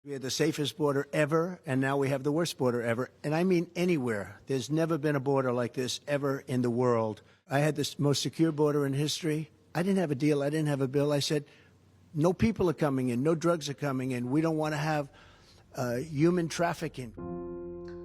We had the safest border ever, and now we have the worst border ever. And I mean anywhere. There's never been a border like this ever in the world. I had the most secure border in history. I didn't have a deal. I didn't have a bill. I said, no people are coming in. No drugs are coming in. We don't want to have human trafficking.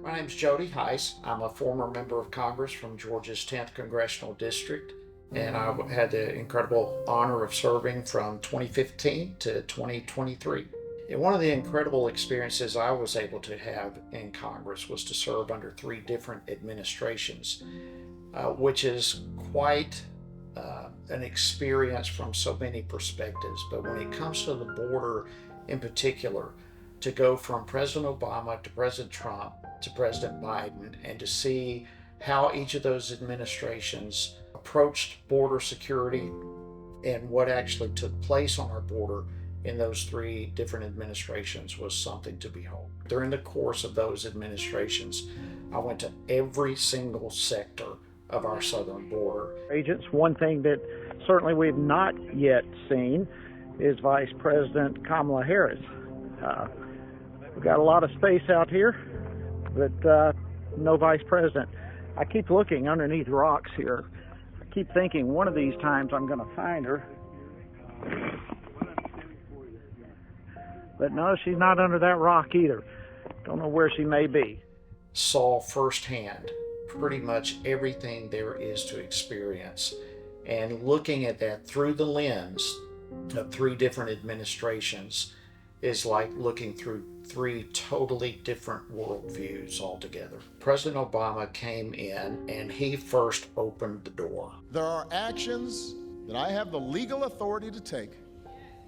My name's Jody Hice. I'm a former member of Congress from Georgia's 10th Congressional District, and I had the incredible honor of serving from 2015 to 2023. And one of the incredible experiences I was able to have in Congress was to serve under 3 different administrations, which is quite an experience from so many perspectives. But when it comes to the border in particular, to go from President Obama to President Trump to President Biden, and to see how each of those administrations approached border security and what actually took place on our border in those 3 different administrations was something to behold. During the course of those administrations, I went to every single sector of our southern border. Agents, one thing that certainly we've not yet seen is Vice President Kamala Harris. We've got a lot of space out here, but no Vice President. I keep looking underneath rocks here. I keep thinking one of these times I'm going to find her. But no, she's not under that rock either. Don't know where she may be. Saw firsthand pretty much everything there is to experience. And looking at that through the lens of 3 different administrations is like looking through 3 totally different worldviews altogether. President Obama came in and he first opened the door. There are actions that I have the legal authority to take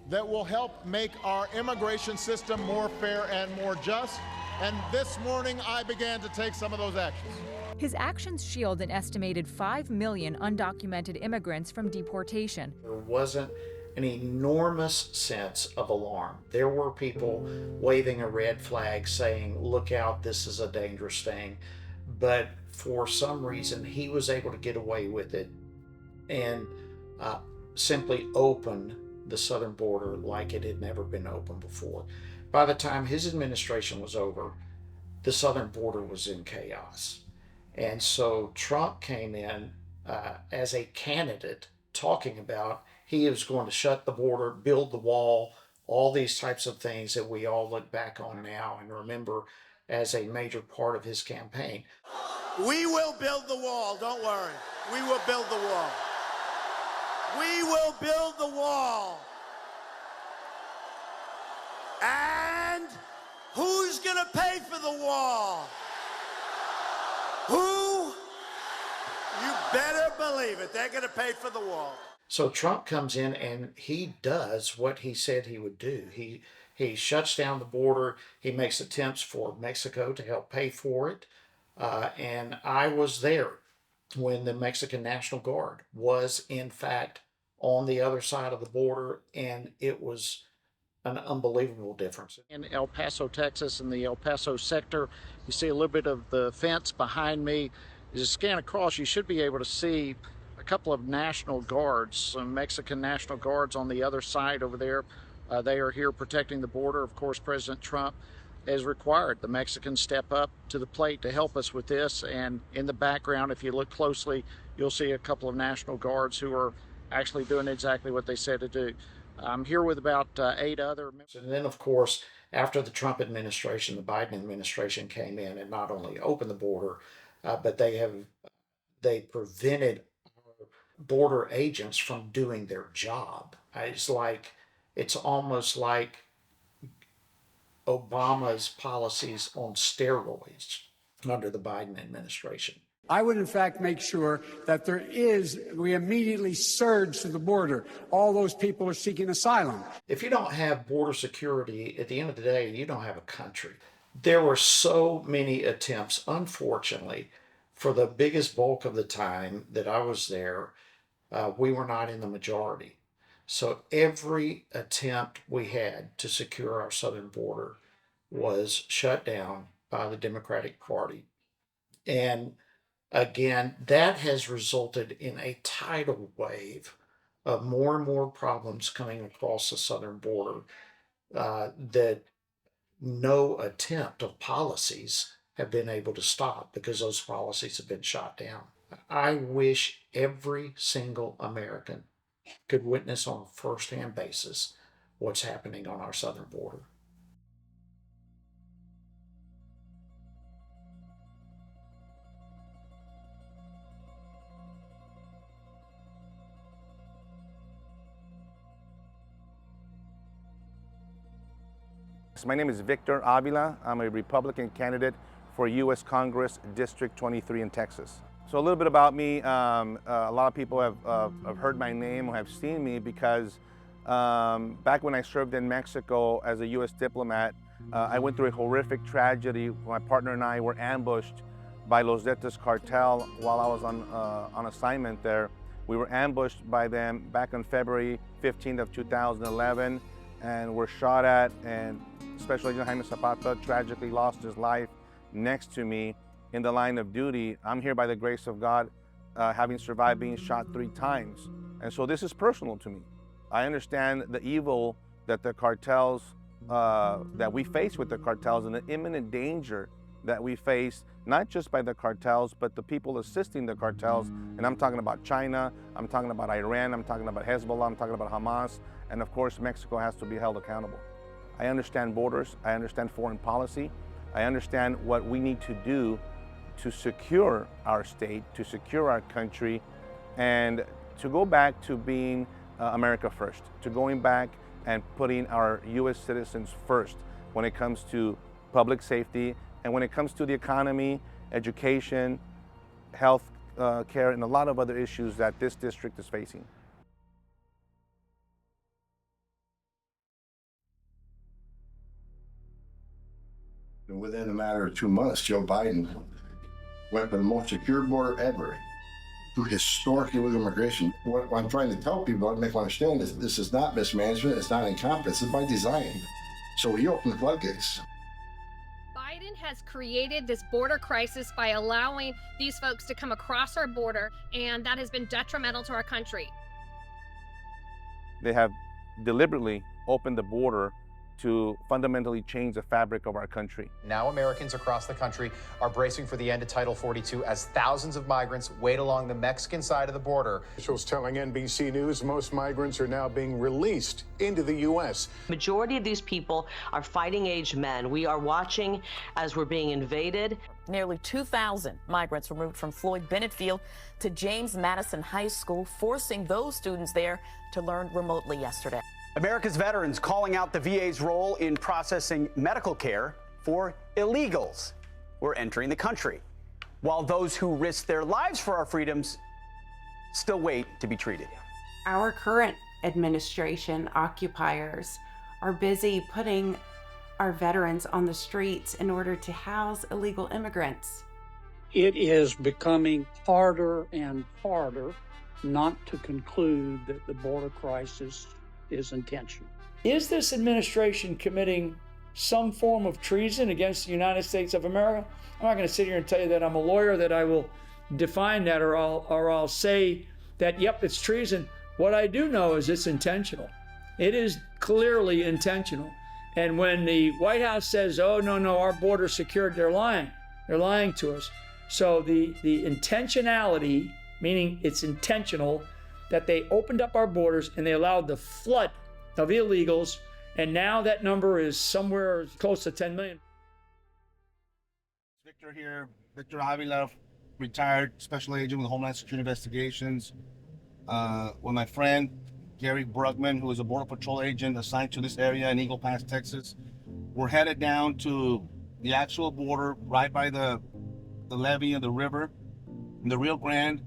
that will help make our immigration system more fair and more just. And this morning, I began to take some of those actions. His actions shield an estimated 5 million undocumented immigrants from deportation. There wasn't an enormous sense of alarm. There were people waving a red flag saying, look out, this is a dangerous thing. But for some reason, he was able to get away with it and simply open the southern border like it had never been opened before. By the time his administration was over, the southern border was in chaos. And so Trump came in as a candidate talking about he was going to shut the border, build the wall, all these types of things that we all look back on now and remember as a major part of his campaign. We will build the wall, don't worry. We will build the wall. We will build the wall. And who's going to pay for the wall? Who? You better believe it. They're going to pay for the wall. So Trump comes in and he does what he said he would do. He shuts down the border. He makes attempts for Mexico to help pay for it. And I was there when the Mexican National Guard was, in fact, on the other side of the border, and it was an unbelievable difference. In El Paso, Texas, in the El Paso sector, you see a little bit of the fence behind me. As you scan across, you should be able to see a couple of National Guards, some Mexican National Guards on the other side over there. They are here protecting the border. Of course, President Trump has required the Mexicans step up to the plate to help us with this. And in the background, if you look closely, you'll see a couple of National Guards who are actually doing exactly what they said to do. I'm here with about 8 other members. And then, of course, after the Trump administration, the Biden administration came in and not only opened the border, but they prevented border agents from doing their job. It's almost like Obama's policies on steroids under the Biden administration. I would, in fact, make sure that we immediately surge to the border. All those people are seeking asylum. If you don't have border security, at the end of the day, you don't have a country. There were so many attempts, unfortunately, for the biggest bulk of the time that I was there, we were not in the majority. So every attempt we had to secure our southern border was shut down by the Democratic Party. And again, that has resulted in a tidal wave of more and more problems coming across the southern border that no attempt of policies have been able to stop because those policies have been shot down. I wish every single American could witness on a first-hand basis what's happening on our southern border. My name is Victor Avila. I'm a Republican candidate for U.S. Congress District 23 in Texas. So a little bit about me. A lot of people have heard my name or have seen me because back when I served in Mexico as a U.S. diplomat, I went through a horrific tragedy. My partner and I were ambushed by Los Zetas cartel while I was on assignment there. We were ambushed by them back on February 15th of 2011 and were shot at, and Special Agent Jaime Zapata tragically lost his life next to me in the line of duty. I'm here by the grace of God, having survived being shot 3 times. And so this is personal to me. I understand the evil that the cartels, that we face with the cartels, and the imminent danger that we face, not just by the cartels, but the people assisting the cartels. And I'm talking about China, I'm talking about Iran, I'm talking about Hezbollah, I'm talking about Hamas, and of course Mexico has to be held accountable. I understand borders, I understand foreign policy, I understand what we need to do to secure our state, to secure our country, and to go back to being America first, to going back and putting our U.S. citizens first when it comes to public safety and when it comes to the economy, education, health care, and a lot of other issues that this district is facing. And within a matter of 2 months, Joe Biden went for the most secure border ever through historic illegal immigration. What I'm trying to tell people, to make them understand, is this is not mismanagement, it's not incompetence, it's by design. So he opened the floodgates. Biden has created this border crisis by allowing these folks to come across our border, and that has been detrimental to our country. They have deliberately opened the border to fundamentally change the fabric of our country. Now Americans across the country are bracing for the end of Title 42 as thousands of migrants wait along the Mexican side of the border. Officials telling NBC News most migrants are now being released into the U.S. Majority of these people are fighting-age men. We are watching as we're being invaded. Nearly 2,000 migrants were moved from Floyd Bennett Field to James Madison High School, forcing those students there to learn remotely yesterday. America's veterans calling out the VA's role in processing medical care for illegals who are entering the country, while those who risk their lives for our freedoms still wait to be treated. Our current administration, occupiers, are busy putting our veterans on the streets in order to house illegal immigrants. It is becoming harder and harder not to conclude that the border crisis is intentional. Is this administration committing some form of treason against the United States of America? I'm not going to sit here and tell you that I'm a lawyer, that I will define that, or I'll say that, yep, it's treason. What I do know is it's intentional. It is clearly intentional. And when the White House says, oh, no, our border's secured, they're lying. They're lying to us. So the intentionality, meaning it's intentional, that they opened up our borders and they allowed the flood of illegals, and now that number is somewhere close to 10 million. Victor here, Victor Avila, retired special agent with Homeland Security Investigations. With my friend Gary Brugman, who is a Border Patrol agent assigned to this area in Eagle Pass, Texas. We're headed down to the actual border right by the levee of the river in the Rio Grande,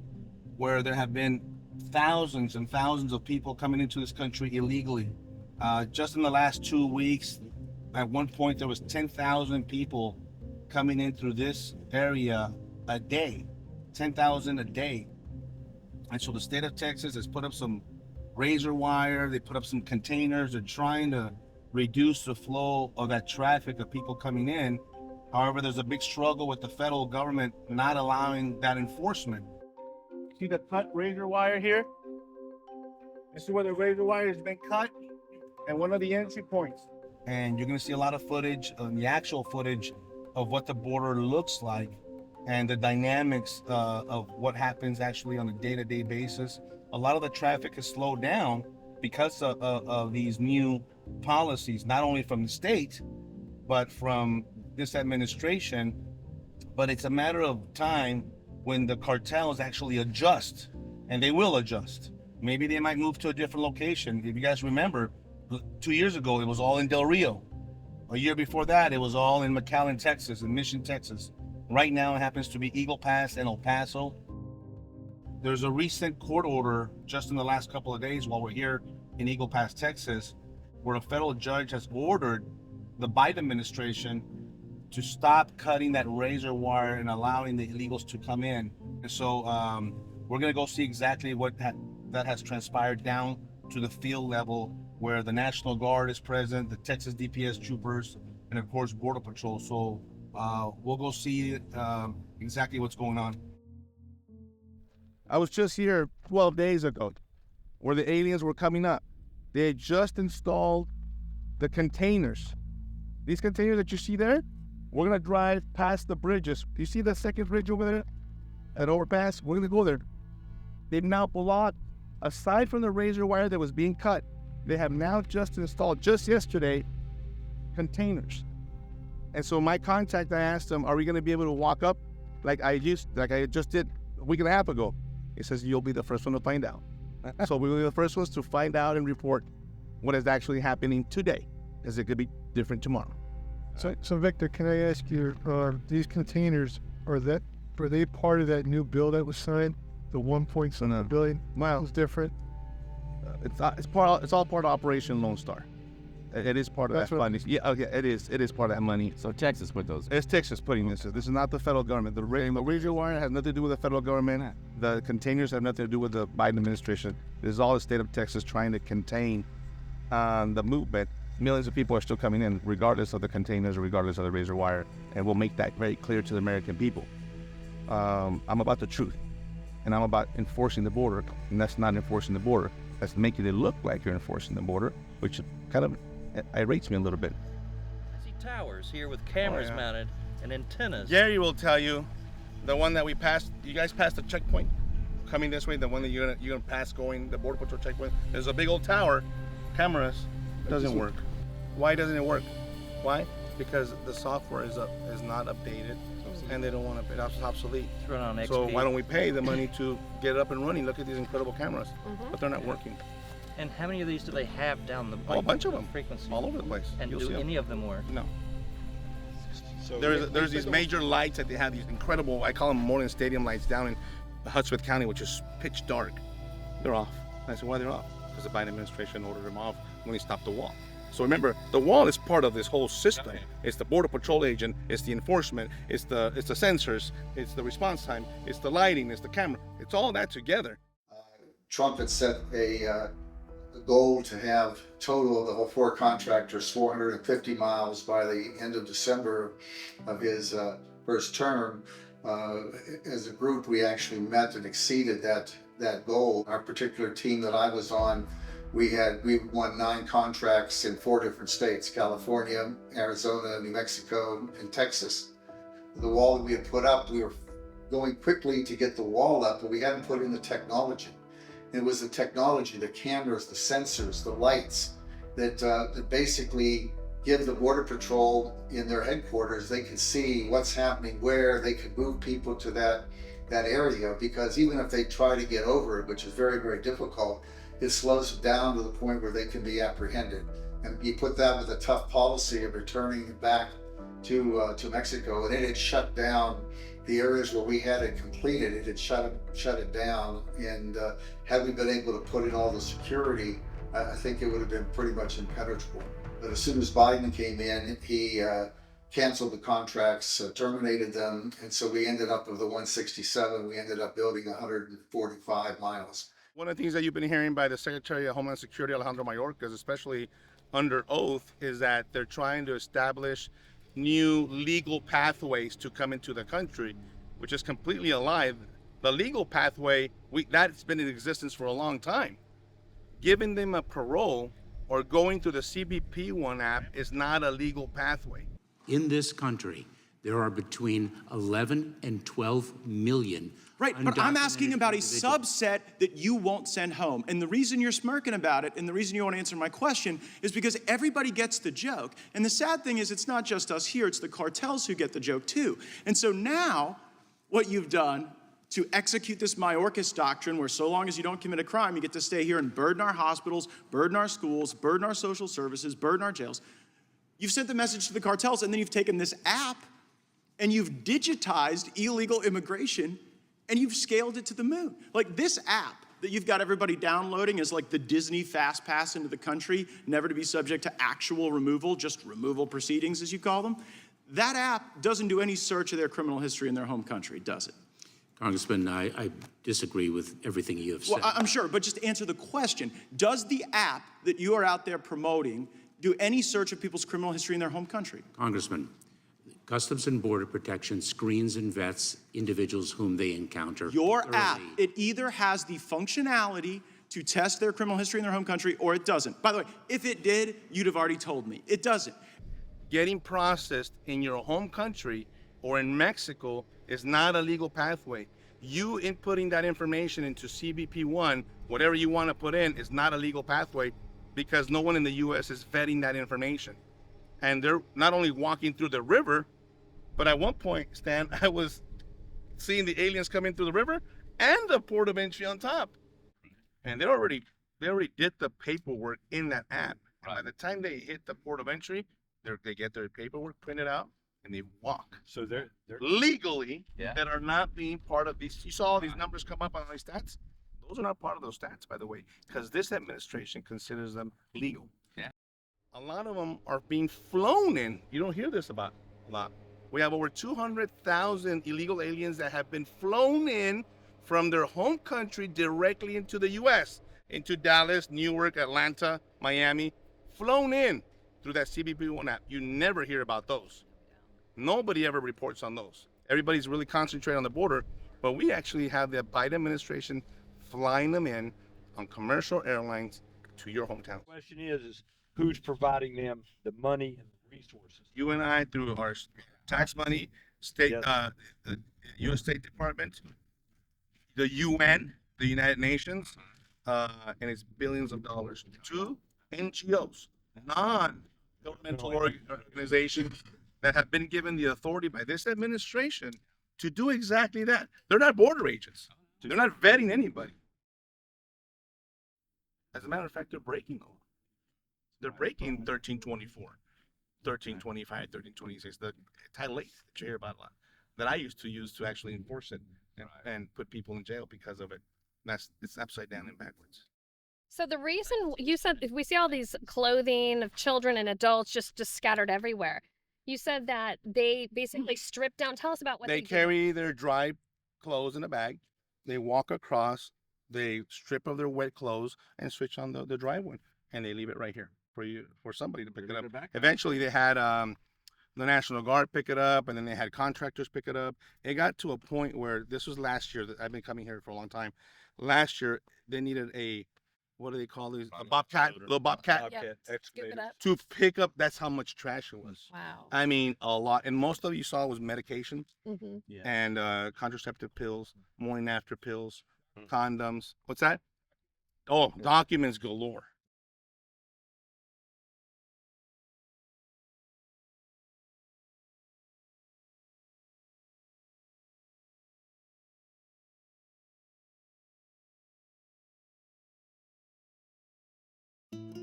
where there have been thousands and thousands of people coming into this country illegally. Just in the last 2 weeks, at one point there was 10,000 people coming in through this area a day, 10,000 a day. And so the state of Texas has put up some razor wire, they put up some containers, they're trying to reduce the flow of that traffic of people coming in. However, there's a big struggle with the federal government not allowing that enforcement. See the cut razor wire here? This is where the razor wire has been cut and one of the entry points. and you're going to see a lot of footage, the actual footage of what the border looks like and the dynamics of what happens actually on a day-to-day basis. A lot of the traffic has slowed down because of these new policies, not only from the state, but from this administration. But it's a matter of time when the cartels actually adjust, and they will adjust. Maybe they might move to a different location. If you guys remember, 2 years ago, it was all in Del Rio. A year before that, it was all in McAllen, Texas, and Mission, Texas. Right now, it happens to be Eagle Pass and El Paso. There's a recent court order just in the last couple of days while we're here in Eagle Pass, Texas, where a federal judge has ordered the Biden administration to stop cutting that razor wire and allowing the illegals to come in. And so we're going to go see exactly what that has transpired down to the field level, where the National Guard is present, the Texas DPS troopers, and of course Border Patrol. So we'll go see exactly what's going on. I was just here 12 days ago where the aliens were coming up. They had just installed the containers. These containers that you see there, we're gonna drive past the bridges. Do you see the second bridge over there? An overpass, we're gonna go there. They've now blocked, aside from the razor wire that was being cut, they have now just installed, just yesterday, containers. And so my contact, I asked them, are we gonna be able to walk up like I just did a week and a half ago? He says, you'll be the first one to find out. So we will be the first ones to find out and report what is actually happening today, because it could be different tomorrow. So Victor, can I ask you, these containers, are they part of that new bill that was signed? The 1.7 billion miles different? It's all part of Operation Lone Star. It is part of that funding. Yeah, okay, it is part of that money. So Texas put those. It's Texas putting this. This is not the federal government. The razor wire has nothing to do with the federal government. The containers have nothing to do with the Biden administration. This is all the state of Texas trying to contain the movement. Millions of people are still coming in, regardless of the containers or regardless of the razor wire, and we'll make that very clear to the American people. I'm about the truth, and I'm about enforcing the border, and that's not enforcing the border. That's making it look like you're enforcing the border, which kind of irates me a little bit. I see towers here with cameras mounted and antennas. Gary will tell you, the one that we passed, you guys passed the checkpoint coming this way, the one that you're gonna pass going, the Border Patrol checkpoint. There's a big old tower, cameras, doesn't work. Why doesn't it work? Why? Because the software is not updated, and they don't want to. It's obsolete. It's run on XP. So why don't we pay the money to get it up and running? Look at these incredible cameras, but they're not working. And how many of these do they have down the A bunch of them, frequency? all over the place. And You'll do see any of them work? No. So there's these major lights that they have, these incredible, I call them Moreland Stadium lights down in Hutsville County, which is pitch dark. They're off. And I said, why they're off? Because the Biden administration ordered them off when he stopped the wall. So remember, the wall is part of this whole system. It's the Border Patrol agent, it's the enforcement, it's the sensors, it's the response time, it's the lighting, it's the camera. It's all that together. Trump had set a goal to have total of the whole 4 contractors 450 miles by the end of December of his first term. As a group, we actually met and exceeded that goal. Our particular team that I was on, we won 9 contracts in 4 different states: California, Arizona, New Mexico, and Texas. The wall that we had put up, we were going quickly to get the wall up, but we hadn't put in the technology. It was the technology, the cameras, the sensors, the lights that basically give the Border Patrol in their headquarters, they can see what's happening, where they can move people to that area, because even if they try to get over it, which is very, very difficult, it slows them down to the point where they can be apprehended. And you put that with a tough policy of returning back to Mexico, and it had shut down the areas where we had it completed. It had shut it down, and had we been able to put in all the security, I think it would have been pretty much impenetrable. But as soon as Biden came in, he canceled the contracts, terminated them, and so we ended up with the 167. We ended up building 145 miles. One of the things that you've been hearing by the Secretary of Homeland Security, Alejandro Mayorkas, especially under oath, is that they're trying to establish new legal pathways to come into the country, which is completely a lie. The legal pathway, that's been in existence for a long time. Giving them a parole or going through the CBP1 app is not a legal pathway. In this country, there are between 11 and 12 million. Right, but I'm asking about a individuals. subset that you won't send home. And the reason you're smirking about it, and the reason you won't answer my question, is because everybody gets the joke. And the sad thing is, it's not just us here, it's the cartels who get the joke too. And so now, what you've done to execute this Mayorkas doctrine, where so long as you don't commit a crime, you get to stay here and burden our hospitals, burden our schools, burden our social services, burden our jails. You've sent the message to the cartels, and then you've taken this app and you've digitized illegal immigration and you've scaled it to the moon. Like this app that you've got everybody downloading is like the Disney Fast Pass into the country, never to be subject to actual removal, just removal proceedings, as you call them. That app doesn't do any search of their criminal history in their home country, does it? Congressman, I disagree with everything you have said. Well, I'm sure, but just answer the question. Does the app that you are out there promoting do any search of people's criminal history in their home country? Congressman, Customs and Border Protection screens and vets individuals whom they encounter. Your thoroughly. app, it either has the functionality to test their criminal history in their home country or it doesn't. By the way, if it did, you'd have already told me. It doesn't. Getting processed in your home country or in Mexico is not a legal pathway. You inputting that information into CBP1, whatever you want to put in, is not a legal pathway because no one in the U.S. is vetting that information. And they're not only walking through the river, but at one point, Stan, I was seeing the aliens coming through the river and the port of entry on top. And they already did the paperwork in that app. And by the time they hit the port of entry, they get their paperwork printed out and they walk. So they're legally that are not being part of these. You saw all these numbers come up on these stats. Those are not part of those stats, by the way, because this administration considers them legal. Yeah. A lot of them are being flown in. You don't hear this about a lot. We have over 200,000 illegal aliens that have been flown in from their home country directly into the U.S., into Dallas, Newark, Atlanta, Miami, flown in through that CBP1 app. You never hear about those. Nobody ever reports on those. Everybody's really concentrated on the border, but we actually have the Biden administration flying them in on commercial airlines to your hometown. The question is who's providing them the money and the resources? You and I, through our tax money, state, the U.S. State Department, the UN, the United Nations, and it's billions of dollars to NGOs, non-governmental organizations that have been given the authority by this administration to do exactly that. They're not border agents. They're not vetting anybody. As a matter of fact, they're breaking law. They're breaking 1324, 1325, 1326, the Title 8 that you hear about a lot, that I used to use to actually enforce it and put people in jail because of it. It's upside down and backwards. So the reason you said, if we see all these clothing of children and adults just scattered everywhere, you said that they basically strip down. Tell us about what they do. Carry their dry clothes in a bag. They walk across, they strip of their wet clothes and switch on the dry one, and they leave it right here for somebody to pick it up. Eventually, they had the National Guard pick it up, and then they had contractors pick it up. It got to a point where this was last year. I've been coming here for a long time. Last year, they needed a, what do they call these? A bobcat, little bobcat. To pick up. That's how much trash it was. Wow. I mean, a lot. And most of you saw was medication Mm-hmm. and contraceptive pills, morning after pills, condoms. What's that? Oh, documents galore.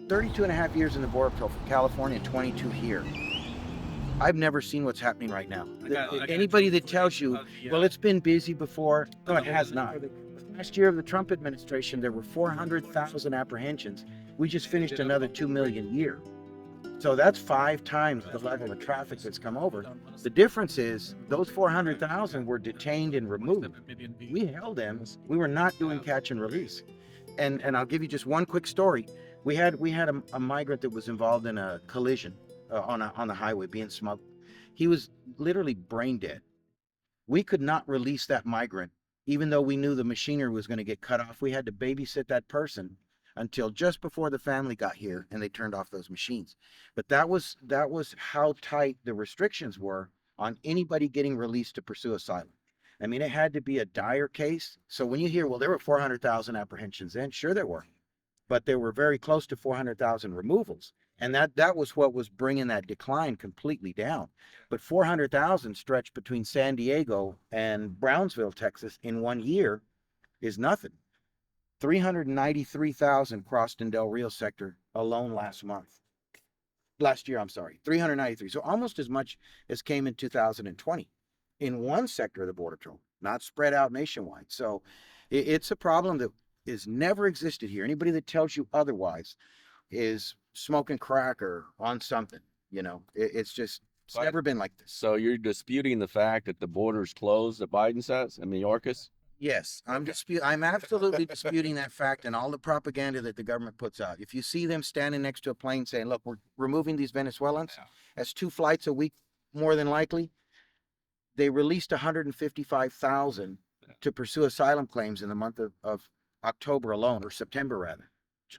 "32 and a half years in the Border Patrol from California, 22 here. I've never seen what's happening right now. Anybody that tells you, well, it's been busy before, no, it has not. Last year of the Trump administration, there were 400,000 apprehensions. We just finished another 2 million year. So that's 5 times the level of traffic that's come over. The difference is those 400,000 were detained and removed. We held them. We were not doing catch and release. And I'll give you just one quick story. We had a migrant that was involved in a collision on the highway being smuggled. He was literally brain dead. We could not release that migrant, even though we knew the machinery was going to get cut off. We had to babysit that person until just before the family got here and they turned off those machines. But that was how tight the restrictions were on anybody getting released to pursue asylum. I mean, it had to be a dire case. So when you hear, well, there were 400,000 apprehensions then, sure there were, but there were very close to 400,000 removals. And that was what was bringing that decline completely down. But 400,000 stretched between San Diego and Brownsville, Texas in 1 year is nothing. 393,000 crossed in Del Rio sector alone last year, I'm sorry, 393. So almost as much as came in 2020 in one sector of the Border Patrol, not spread out nationwide. So it's a problem that has never existed here. Anybody that tells you otherwise is smoking crack or on something, you know. It's never been like this. So you're disputing the fact that the border's closed, that Biden says, in Mayorkas? Yes, I'm absolutely disputing that fact and all the propaganda that the government puts out. If you see them standing next to a plane saying, look, we're removing these Venezuelans, that's 2 flights a week, more than likely. They released 155,000 to pursue asylum claims in the month of October alone, or September rather.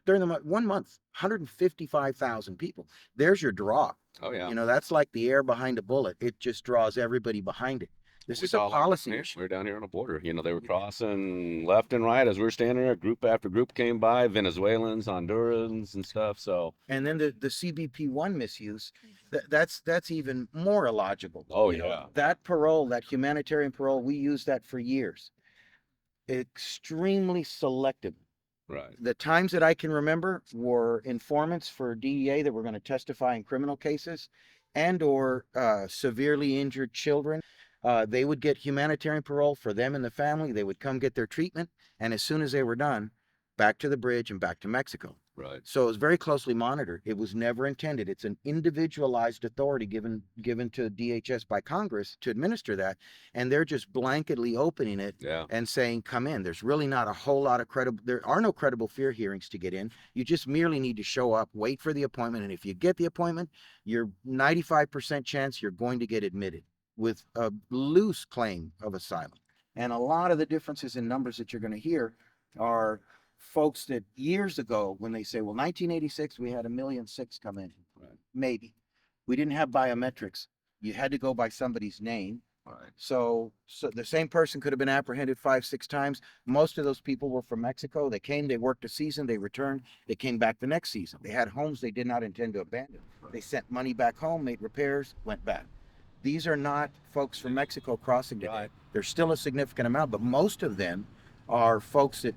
During the 1 month, 155,000 people. There's your draw. Oh, yeah. You know, that's like the air behind a bullet. It just draws everybody behind it. This is a policy issue. We're down here on the border. You know, they were crossing left and right as we were standing there. Group after group came by, Venezuelans, Hondurans, and stuff. So. And then the CBP-1 misuse, that's even more illogical. Oh, you yeah. know, that parole, that humanitarian parole, we used that for years. Extremely selective. Right. The times that I can remember were informants for DEA that were going to testify in criminal cases, and or severely injured children. They would get humanitarian parole for them and the family. They would come get their treatment, and as soon as they were done, back to the bridge and back to Mexico. Right. So it was very closely monitored. It was never intended. It's an individualized authority given to DHS by Congress to administer that, and they're just blanketly opening it and saying, come in. There's really not a whole lot of there are no credible fear hearings to get in. You just merely need to show up, wait for the appointment, and if you get the appointment, you're 95% chance you're going to get admitted with a loose claim of asylum. And a lot of the differences in numbers that you're going to hear are folks that years ago, when they say, well, 1986, we had 1.6 million come in. Right. Maybe. We didn't have biometrics. You had to go by somebody's name. Right. So the same person could have been apprehended 5-6 times. Most of those people were from Mexico. They came, they worked a season, they returned, they came back the next season. They had homes they did not intend to abandon. They sent money back home, made repairs, went back. These are not folks from Mexico crossing today. Right. There's still a significant amount, but most of them are folks that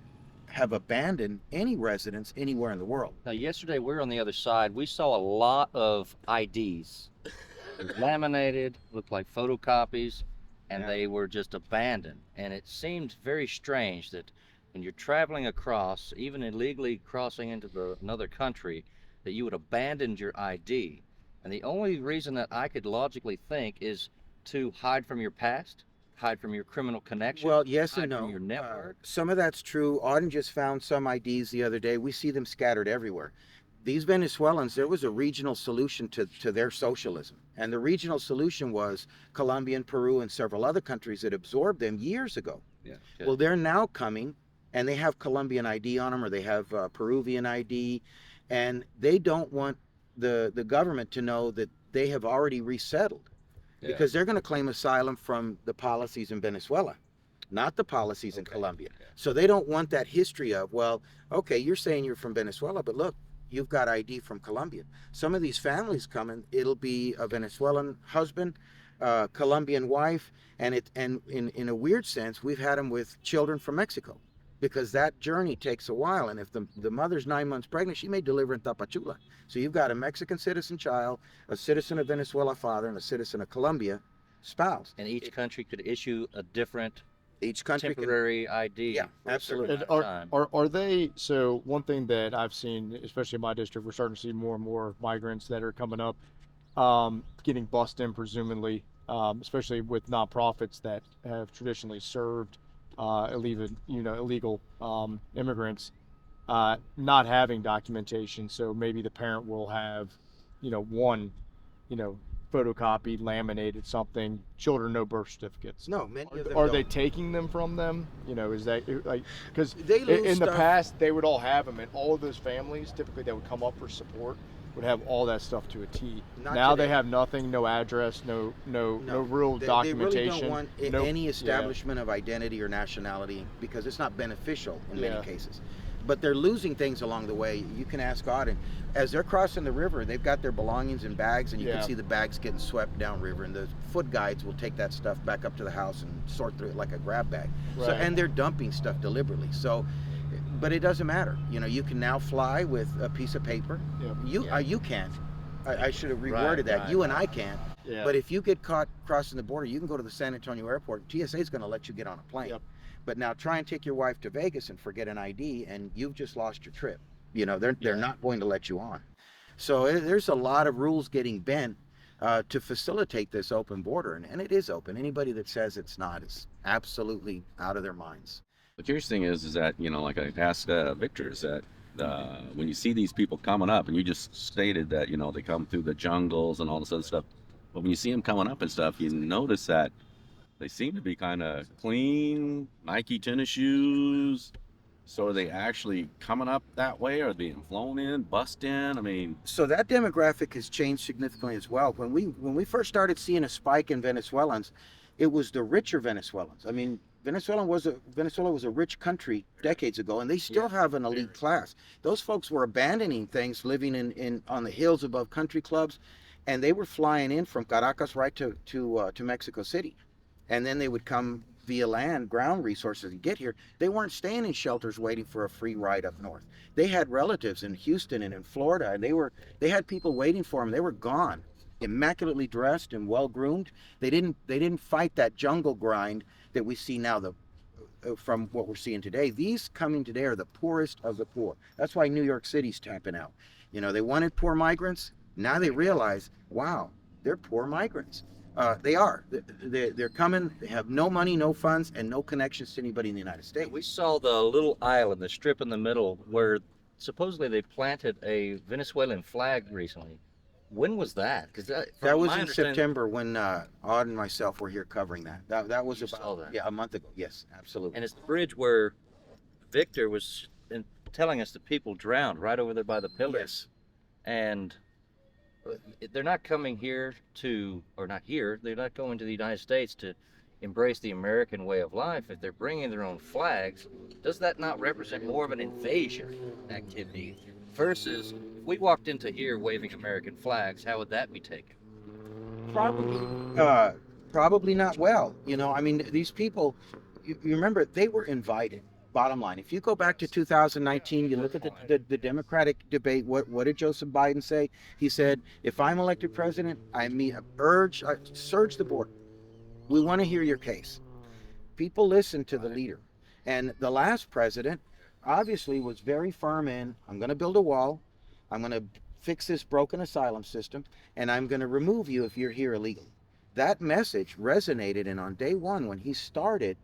have abandoned any residence anywhere in the world. Now, yesterday we were on the other side. We saw a lot of IDs. They were laminated, looked like photocopies, and they were just abandoned. And it seemed very strange that when you're traveling across, even illegally crossing into another country, that you would abandon your ID. And the only reason that I could logically think is to hide from your past, hide from your criminal connection. Well, yes hide and no. from your network. Some of that's true. Auden just found some IDs the other day. We see them scattered everywhere. These Venezuelans, there was a regional solution to their socialism. And the regional solution was Colombia and Peru and several other countries that absorbed them years ago. Yeah. Well, they're now coming, and they have Colombian ID on them, or they have Peruvian ID, and they don't want the government to know that they have already resettled. Yeah. Because they're going to claim asylum from the policies in Venezuela, not the policies in Colombia. Yeah. So they don't want that history of, well, okay, you're saying you're from Venezuela, but look, you've got ID from Colombia. Some of these families coming, it'll be a Venezuelan husband, Colombian wife, and in a weird sense, we've had them with children from Mexico, because that journey takes a while. And if the mother's 9 months pregnant, she may deliver in Tapachula. So you've got a Mexican citizen child, a citizen of Venezuela father, and a citizen of Colombia spouse. And each country could issue a different temporary ID. Yeah, absolutely. Are they, so one thing that I've seen, especially in my district, we're starting to see more and more migrants that are coming up, getting bussed in presumably, especially with nonprofits that have traditionally served illegal immigrants, not having documentation. So maybe the parent will have, one, photocopied, laminated something. Children no birth certificates. No, many of them Are they don't. taking them from them? You know, is that like because They lose in the stuff. past they would all have them, and all of those families typically that would come up for support would have all that stuff to a T. Not Now today. they have nothing, no address, no real They documentation. really don't want no- any yeah. establishment of identity or nationality because it's not beneficial in Yeah. many cases. But they're losing things along the way. You can ask God, and as they're crossing the river, they've got their belongings in bags, and you Yeah. can see the bags getting swept downriver, and the foot guides will take that stuff back up to the house and sort through it like a grab bag. So, Right. and they're dumping stuff deliberately. So, but it doesn't matter. You know, you can now fly with a piece of paper. Yep. You can. I should have reworded Right, that. right, You and I can. Yeah. But if you get caught crossing the border, you can go to the San Antonio airport. TSA is going to let you get on a plane. Yep. But now try and take your wife to Vegas and forget an ID, and you've just lost your trip. You know, they're not going to let you on. So there's a lot of rules getting bent to facilitate this open border, and it is open. Anybody that says it's not is absolutely out of their minds. The curious thing is that, you know, like I asked Victor, is that when you see these people coming up, and you just stated that, you know, they come through the jungles and all this other stuff, but when you see them coming up and stuff, you notice that they seem to be kind of clean, Nike tennis shoes. So are they actually coming up that way? Are they being flown in, bussed in? I mean, So that demographic has changed significantly as well. When we first started seeing a spike in Venezuelans, it was the richer Venezuelans. I mean, Venezuela was a rich country decades ago, and they still have an elite class. Those folks were abandoning things, living in on the hills above country clubs, and they were flying in from Caracas right to Mexico City, and then they would come via land, ground resources to get here. They weren't staying in shelters waiting for a free ride up north. They had relatives in Houston and in Florida, and they had people waiting for them. They were gone, immaculately dressed and well groomed. They didn't fight that jungle grind that we see now from what we're seeing today. These coming today are the poorest of the poor. That's why New York City's tapping out. You know, they wanted poor migrants. Now they realize, wow, they're poor migrants. They are. They're coming. They have no money, no funds, and no connections to anybody in the United States. We saw the little island, the strip in the middle, where supposedly they planted a Venezuelan flag recently. When was that? Because that was in September when Odd and myself were here covering that. That was about a month ago. Yes, absolutely. And it's the bridge where Victor was telling us the people drowned right over there by the pillars. And they're not coming here they're not going to the United States to embrace the American way of life. If they're bringing their own flags, does that not represent more of an invasion activity versus if we walked into here waving American flags, how would that be taken? Probably not well. You know, I mean, these people, you remember, they were invited. Bottom line, if you go back to 2019, you look at the Democratic debate, what did Joseph Biden say? He said, if I'm elected president, I surge the border. We want to hear your case. People listen to the leader. And the last president obviously was very firm in, I'm going to build a wall, I'm going to fix this broken asylum system, and I'm going to remove you if you're here illegally. That message resonated, and on day one when he started,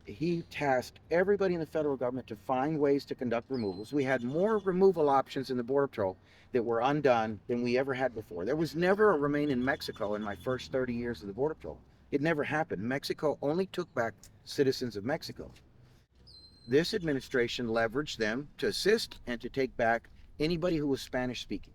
he tasked everybody in the federal government to find ways to conduct removals. We had more removal options in the Border Patrol that were undone than we ever had before. There was never a remain in Mexico in my first 30 years of the Border Patrol. It never happened. Mexico only took back citizens of Mexico. This administration leveraged them to assist and to take back anybody who was Spanish speaking.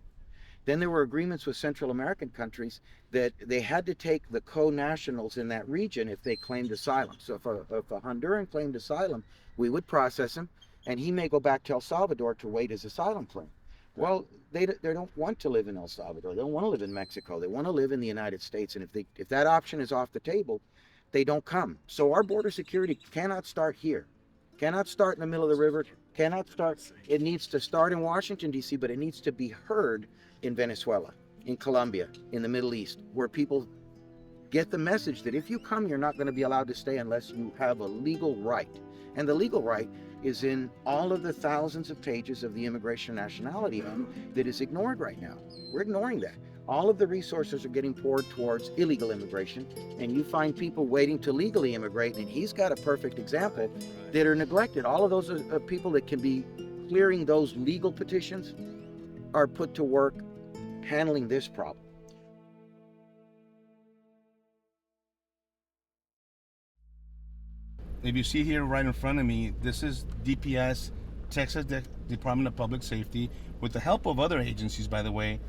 Then there were agreements with Central American countries that they had to take the co-nationals in that region if they claimed asylum. So if a Honduran claimed asylum, we would process him, and he may go back to El Salvador to wait his asylum claim. Well, they don't want to live in El Salvador. They don't want to live in Mexico. They want to live in the United States. And if that option is off the table, they don't come. So our border security cannot start here. Cannot start in the middle of the river. It needs to start in Washington, D.C., but it needs to be heard in Venezuela, in Colombia, in the Middle East, where people get the message that if you come, you're not going to be allowed to stay unless you have a legal right. And the legal right is in all of the thousands of pages of the Immigration and Nationality Act that is ignored right now. We're ignoring that. All of the resources are getting poured towards illegal immigration, and you find people waiting to legally immigrate, and he's got a perfect example, that are neglected. All of those people that can be clearing those legal petitions are put to work handling this problem. if you see here right in front of me, this is DPS, Texas Department of Public Safety, with the help of other agencies, by the way,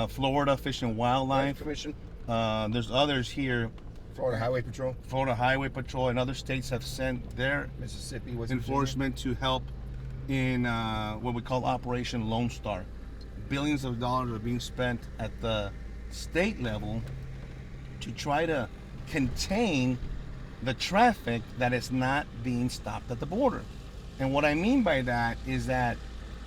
Florida Fish and Wildlife Commission. There's others here. Florida Highway Patrol. Florida Highway Patrol and other states have sent their Mississippi, enforcement to help in what we call Operation Lone Star. Billions of dollars are being spent at the state level to try to contain the traffic that is not being stopped at the border. And what I mean by that is that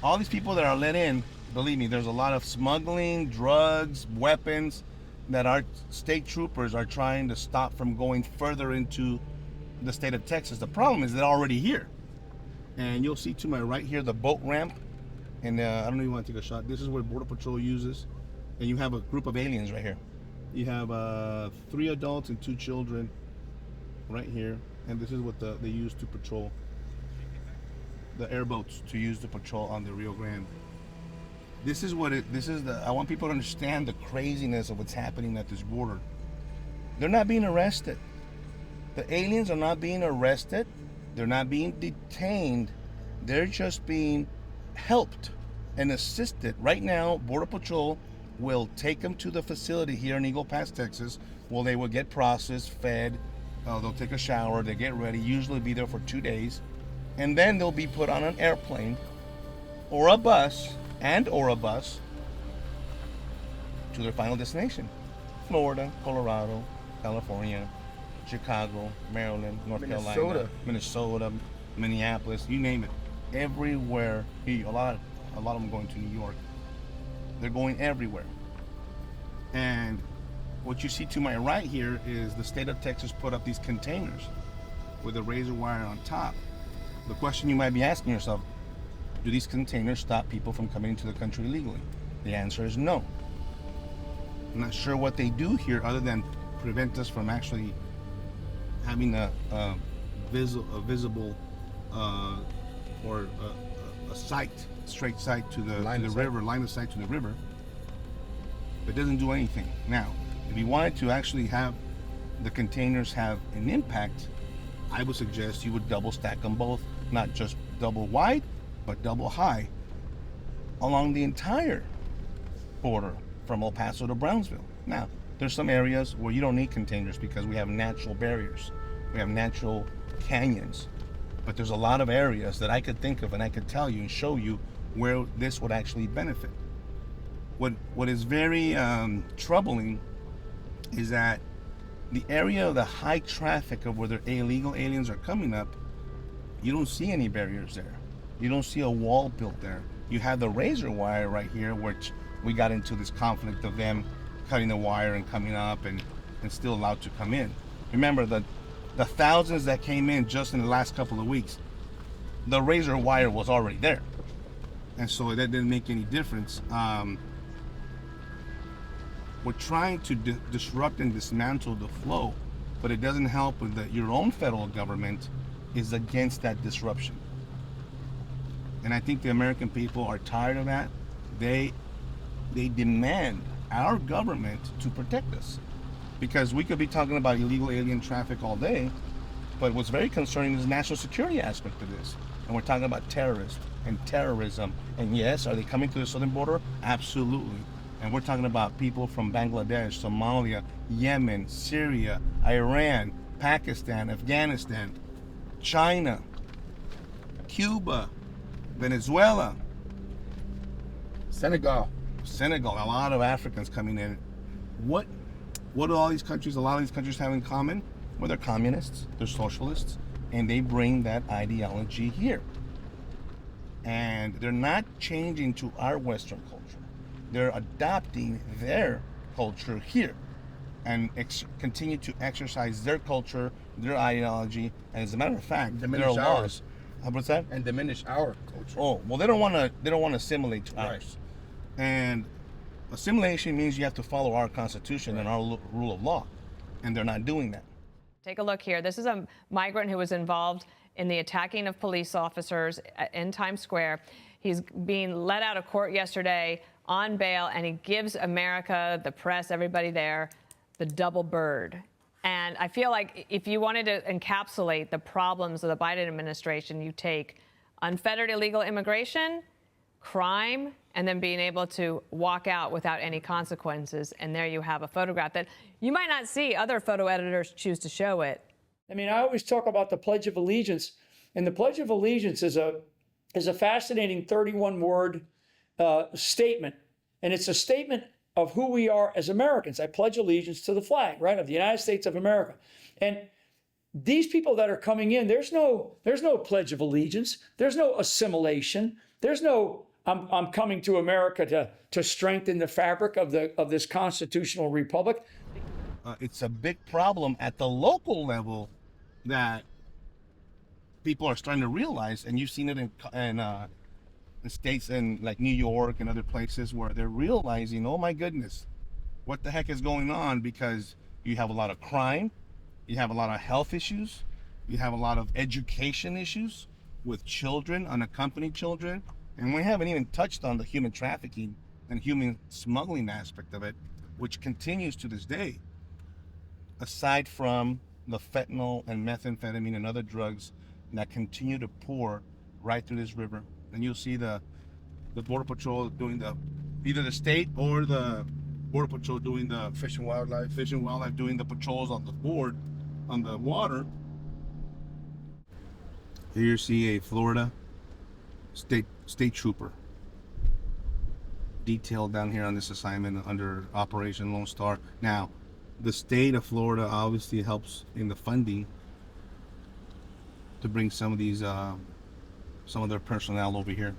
all these people that are let in, believe me, there's a lot of smuggling, drugs, weapons that our state troopers are trying to stop from going further into the state of Texas. The problem is they're already here. And you'll see to my right here the boat ramp. And I don't know if you want to take a shot. This is where Border Patrol uses. And you have a group of aliens right here. You have 3 adults and 2 children right here. And this is what they use to patrol. The airboats to use to patrol on the Rio Grande. I want people to understand the craziness of what's happening at this border. They're not being arrested. The aliens are not being arrested. They're not being detained. They're just being helped and assisted. Right now, Border Patrol will take them to the facility here in Eagle Pass, Texas, where they will get processed, fed, they'll take a shower, they get ready, usually be there for 2 days, and then they'll be put on an airplane or a bus to their final destination. Florida, Colorado, California, Chicago, Maryland, North Carolina, Minnesota, Minneapolis, you name it. Everywhere. A lot of them going to New York. They're going everywhere. And what you see to my right here is the state of Texas put up these containers with a razor wire on top. The question you might be asking yourself, do these containers stop people from coming into the country illegally? The answer is no. I'm not sure what they do here other than prevent us from actually having a visible or a straight sight to the river, line of sight to the river. It doesn't do anything. Now, if you wanted to actually have the containers have an impact, I would suggest you would double stack them both, not just double wide, but double high along the entire border from El Paso to Brownsville. Now, there's some areas where you don't need containers because we have natural barriers. We have natural canyons. But there's a lot of areas that I could think of and I could tell you and show you where this would actually benefit. What is very troubling is that the area of the high traffic of where the illegal aliens are coming up, you don't see any barriers there. You don't see a wall built there. You have the razor wire right here, which we got into this conflict of them cutting the wire and coming up and still allowed to come in. Remember the thousands that came in just in the last couple of weeks, the razor wire was already there. And so that didn't make any difference. We're trying to disrupt and dismantle the flow, but it doesn't help with that your own federal government is against that disruption. And I think the American people are tired of that. They demand our government to protect us. Because we could be talking about illegal alien traffic all day, but what's very concerning is the national security aspect of this. And we're talking about terrorists and terrorism. And yes, are they coming to the southern border? Absolutely. And we're talking about people from Bangladesh, Somalia, Yemen, Syria, Iran, Pakistan, Afghanistan, China, Cuba, Venezuela, Senegal, a lot of Africans coming in. What do all these countries, a lot of these countries have in common? Well, they're communists, they're socialists, and they bring that ideology here. And they're not changing to our Western culture. They're adopting their culture here and continue to exercise their culture, their ideology, and as a matter of fact, there are laws. What's that? And diminish our culture. Oh, well, they don't want to assimilate to ours. And assimilation means you have to follow our Constitution and our rule of law, and they're not doing that. Take a look here. This is a migrant who was involved in the attacking of police officers in Times Square. He's being let out of court yesterday on bail, and he gives America, the press, everybody there, the double bird. And I feel like if you wanted to encapsulate the problems of the Biden administration, you take unfettered illegal immigration, crime, and then being able to walk out without any consequences. And there you have a photograph that you might not see. Other photo editors choose to show it. I mean, I always talk about the Pledge of Allegiance, and the Pledge of Allegiance is a fascinating 31-word statement, and it's a statement of who we are as Americans. I pledge allegiance to the flag, right, of the United States of America. And these people that are coming in, there's no Pledge of Allegiance, there's no assimilation, there's no I'm coming to America to strengthen the fabric of this constitutional republic. It's a big problem at the local level that people are starting to realize, and you've seen it in states in like New York and other places where they're realizing, oh my goodness, what the heck is going on? Because you have a lot of crime, you have a lot of health issues, you have a lot of education issues with children, unaccompanied children, and we haven't even touched on the human trafficking and human smuggling aspect of it, which continues to this day. Aside from the fentanyl and methamphetamine and other drugs that continue to pour right through this river. And you'll see the Border Patrol doing either the state or the Border Patrol doing the Fish and Wildlife doing the patrols on the water. Here you see a Florida state trooper detailed down here on this assignment under Operation Lone Star. Now, the state of Florida obviously helps in the funding to bring some of these, some of their personnel over here.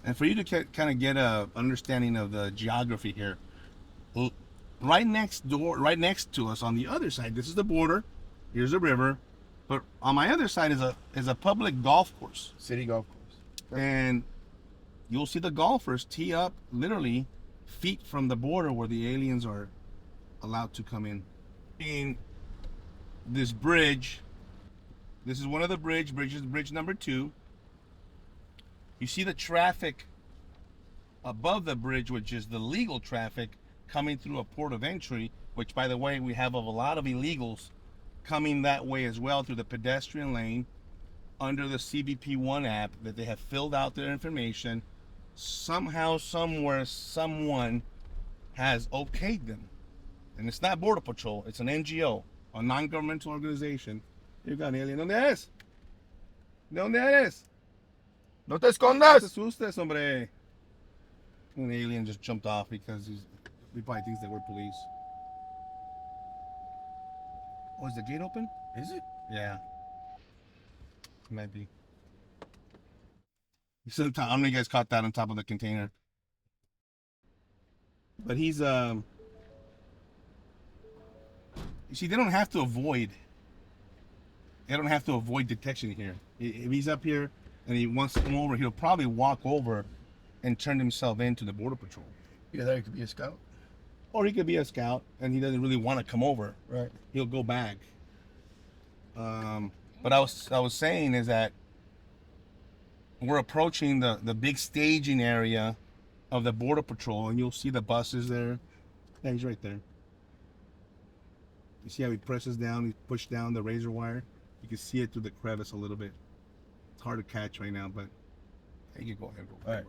And for you to kind of get a understanding of the geography here, right next to us on the other side, this is the border, here's the river, but on my other side is a public golf course. City golf course. And you'll see the golfers tee up literally feet from the border where the aliens are allowed to come in. In this bridge, this is one of the bridges, bridge number 2. You see the traffic above the bridge, which is the legal traffic coming through a port of entry, which, by the way, we have a lot of illegals coming that way as well through the pedestrian lane under the CBP1 app that they have filled out their information. Somehow, somewhere, someone has okayed them. And it's not Border Patrol, it's an NGO, a non-governmental organization. You got an alien. ¿Dónde es? ¿Dónde eres? No te escondas. No te asustes, hombre. An alien just jumped off because he probably thinks that we're police. Oh, is the gate open? Is it? Yeah. Might be. I don't know if you guys caught that on top of the container. But he's, you see, they don't have to avoid detection here. If he's up here and he wants to come over, he'll probably walk over and turn himself into the Border Patrol. Yeah, that could be a scout. Or he could be a scout and he doesn't really want to come over. Right. He'll go back. But I was saying is that we're approaching the big staging area of the Border Patrol, and you'll see the buses there. Yeah, he's right there. You see how he presses down, he pushed down the razor wire? You can see it through the crevice a little bit. It's hard to catch right now, but you can go ahead. All right.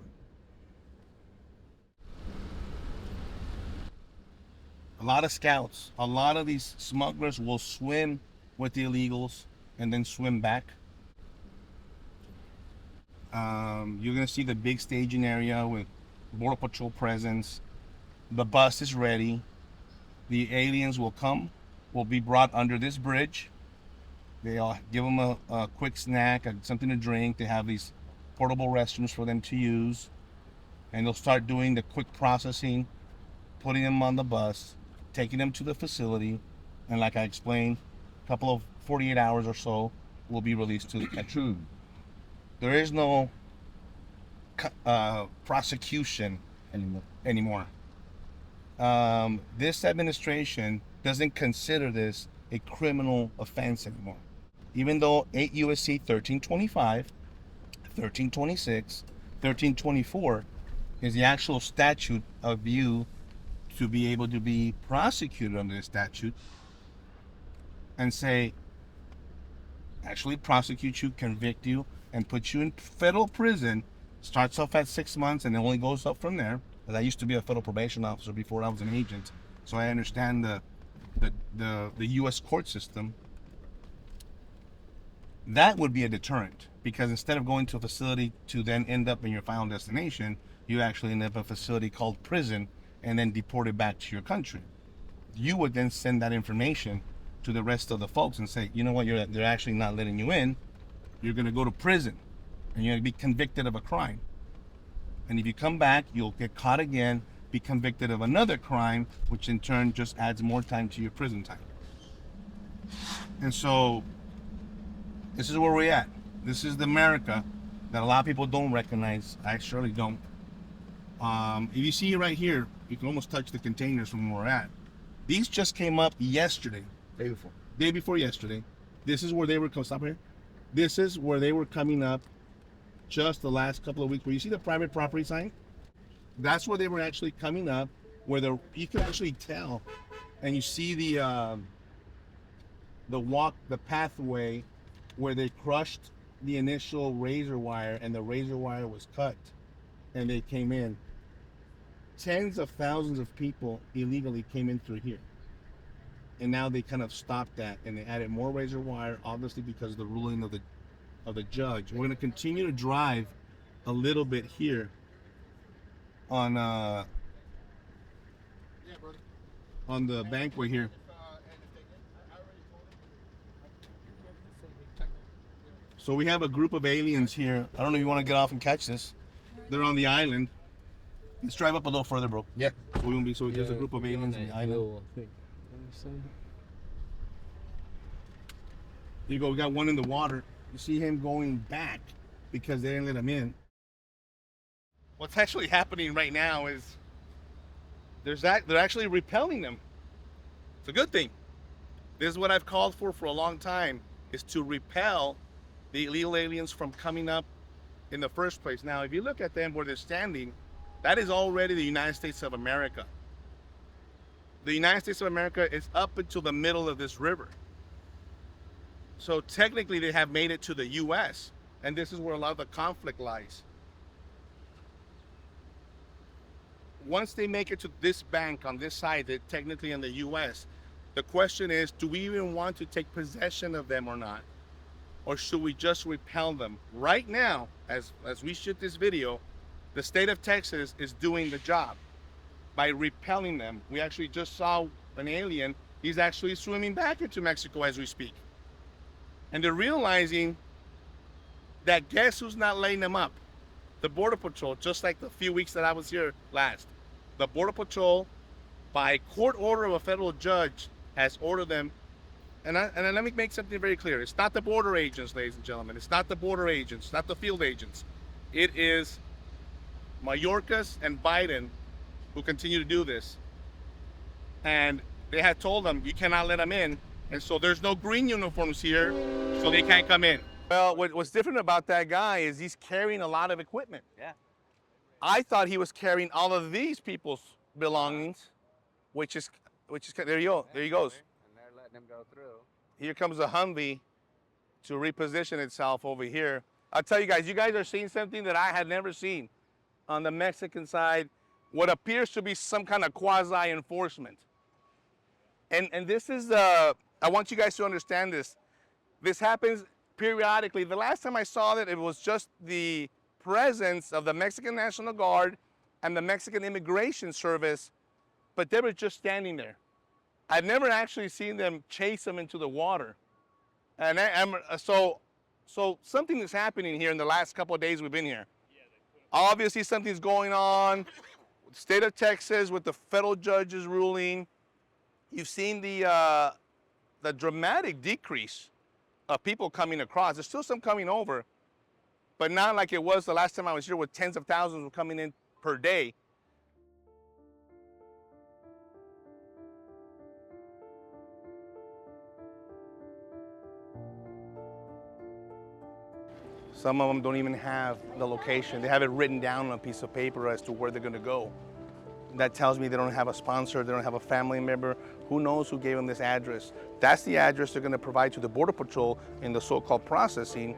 A lot of scouts, a lot of these smugglers will swim with the illegals and then swim back. You're gonna see the big staging area with Border Patrol presence. The bus is ready. The aliens will be brought under this bridge. They'll give them a quick snack, something to drink. They have these portable restrooms for them to use. And they'll start doing the quick processing, putting them on the bus, taking them to the facility. And like I explained, a couple of 48 hours or so will be released to the country. There is no prosecution anymore. This administration doesn't consider this a criminal offense anymore. Even though 8 U.S.C. 1325, 1326, 1324 is the actual statute of you to be able to be prosecuted under the statute and say, actually prosecute you, convict you, and put you in federal prison. Starts off at 6 months and it only goes up from there. But I used to be a federal probation officer before I was an agent, so I understand the U.S. court system. That would be a deterrent, because instead of going to a facility to then end up in your final destination, you actually end up in a facility called prison and then deported back to your country. You would then send that information to the rest of the folks and say, you know what, they're actually not letting you in. You're going to go to prison and you're going to be convicted of a crime. And if you come back, you'll get caught again, be convicted of another crime, which in turn just adds more time to your prison time. And so this is where we're at. This is the America that a lot of people don't recognize. I surely don't. If you see right here, you can almost touch the containers from where we're at. These just came up yesterday. Day before yesterday. This is where they were, stop here. This is where they were coming up just the last couple of weeks. Where you see the private property sign? That's where they were actually coming up, where you can actually tell, and you see the pathway where they crushed the initial razor wire, and the razor wire was cut, and they came in. Tens of thousands of people illegally came in through here. And now they kind of stopped that, and they added more razor wire, obviously because of the ruling of the judge. We're going to continue to drive a little bit here on the bankway here. So we have a group of aliens here. I don't know if you want to get off and catch this. They're on the island. Let's drive up a little further, bro. Yeah. So there's a group of aliens on the island. There you go. We got one in the water. You see him going back because they didn't let him in. What's actually happening right now is they're actually repelling them. It's a good thing. This is what I've called for a long time, is to repel the illegal aliens from coming up in the first place. Now, if you look at them where they're standing, that is already the United States of America. The United States of America is up until the middle of this river. So technically they have made it to the U.S., and this is where a lot of the conflict lies. Once they make it to this bank on this side, they're technically in the U.S. The question is, do we even want to take possession of them or not? Or should we just repel them? Right now, as we shoot this video, the state of Texas is doing the job by repelling them. We actually just saw an alien. He's actually swimming back into Mexico as we speak. And they're realizing that guess who's not laying them up? The Border Patrol, just like the few weeks that I was here last. The Border Patrol, by court order of a federal judge, has ordered them. And let me make something very clear. It's not the border agents, ladies and gentlemen. It's not the border agents, it's not the field agents. It is Mayorkas and Biden who continue to do this. And they had told them, you cannot let them in. And so there's no green uniforms here, so they can't come in. Well, what's different about that guy is he's carrying a lot of equipment. Yeah. I thought he was carrying all of these people's belongings, which is there you go, there he goes. And they're letting him go through. Here comes a Humvee to reposition itself over here. I'll tell you guys are seeing something that I had never seen on the Mexican side, what appears to be some kind of quasi-enforcement. And this is, I want you guys to understand this. This happens periodically. The last time I saw it was just the presence of the Mexican National Guard and the Mexican Immigration Service, but they were just standing there. I've never actually seen them chase them into the water. And so something is happening here in the last couple of days we've been here. Obviously something's going on. The state of Texas with the federal judge's ruling. You've seen the dramatic decrease of people coming across. There's still some coming over, but not like it was the last time I was here with tens of thousands were coming in per day. Some of them don't even have the location. They have it written down on a piece of paper as to where they're going to go. that tells me they don't have a sponsor, they don't have a family member. Who knows who gave them this address? That's the address they're going to provide to the Border Patrol in the so-called processing.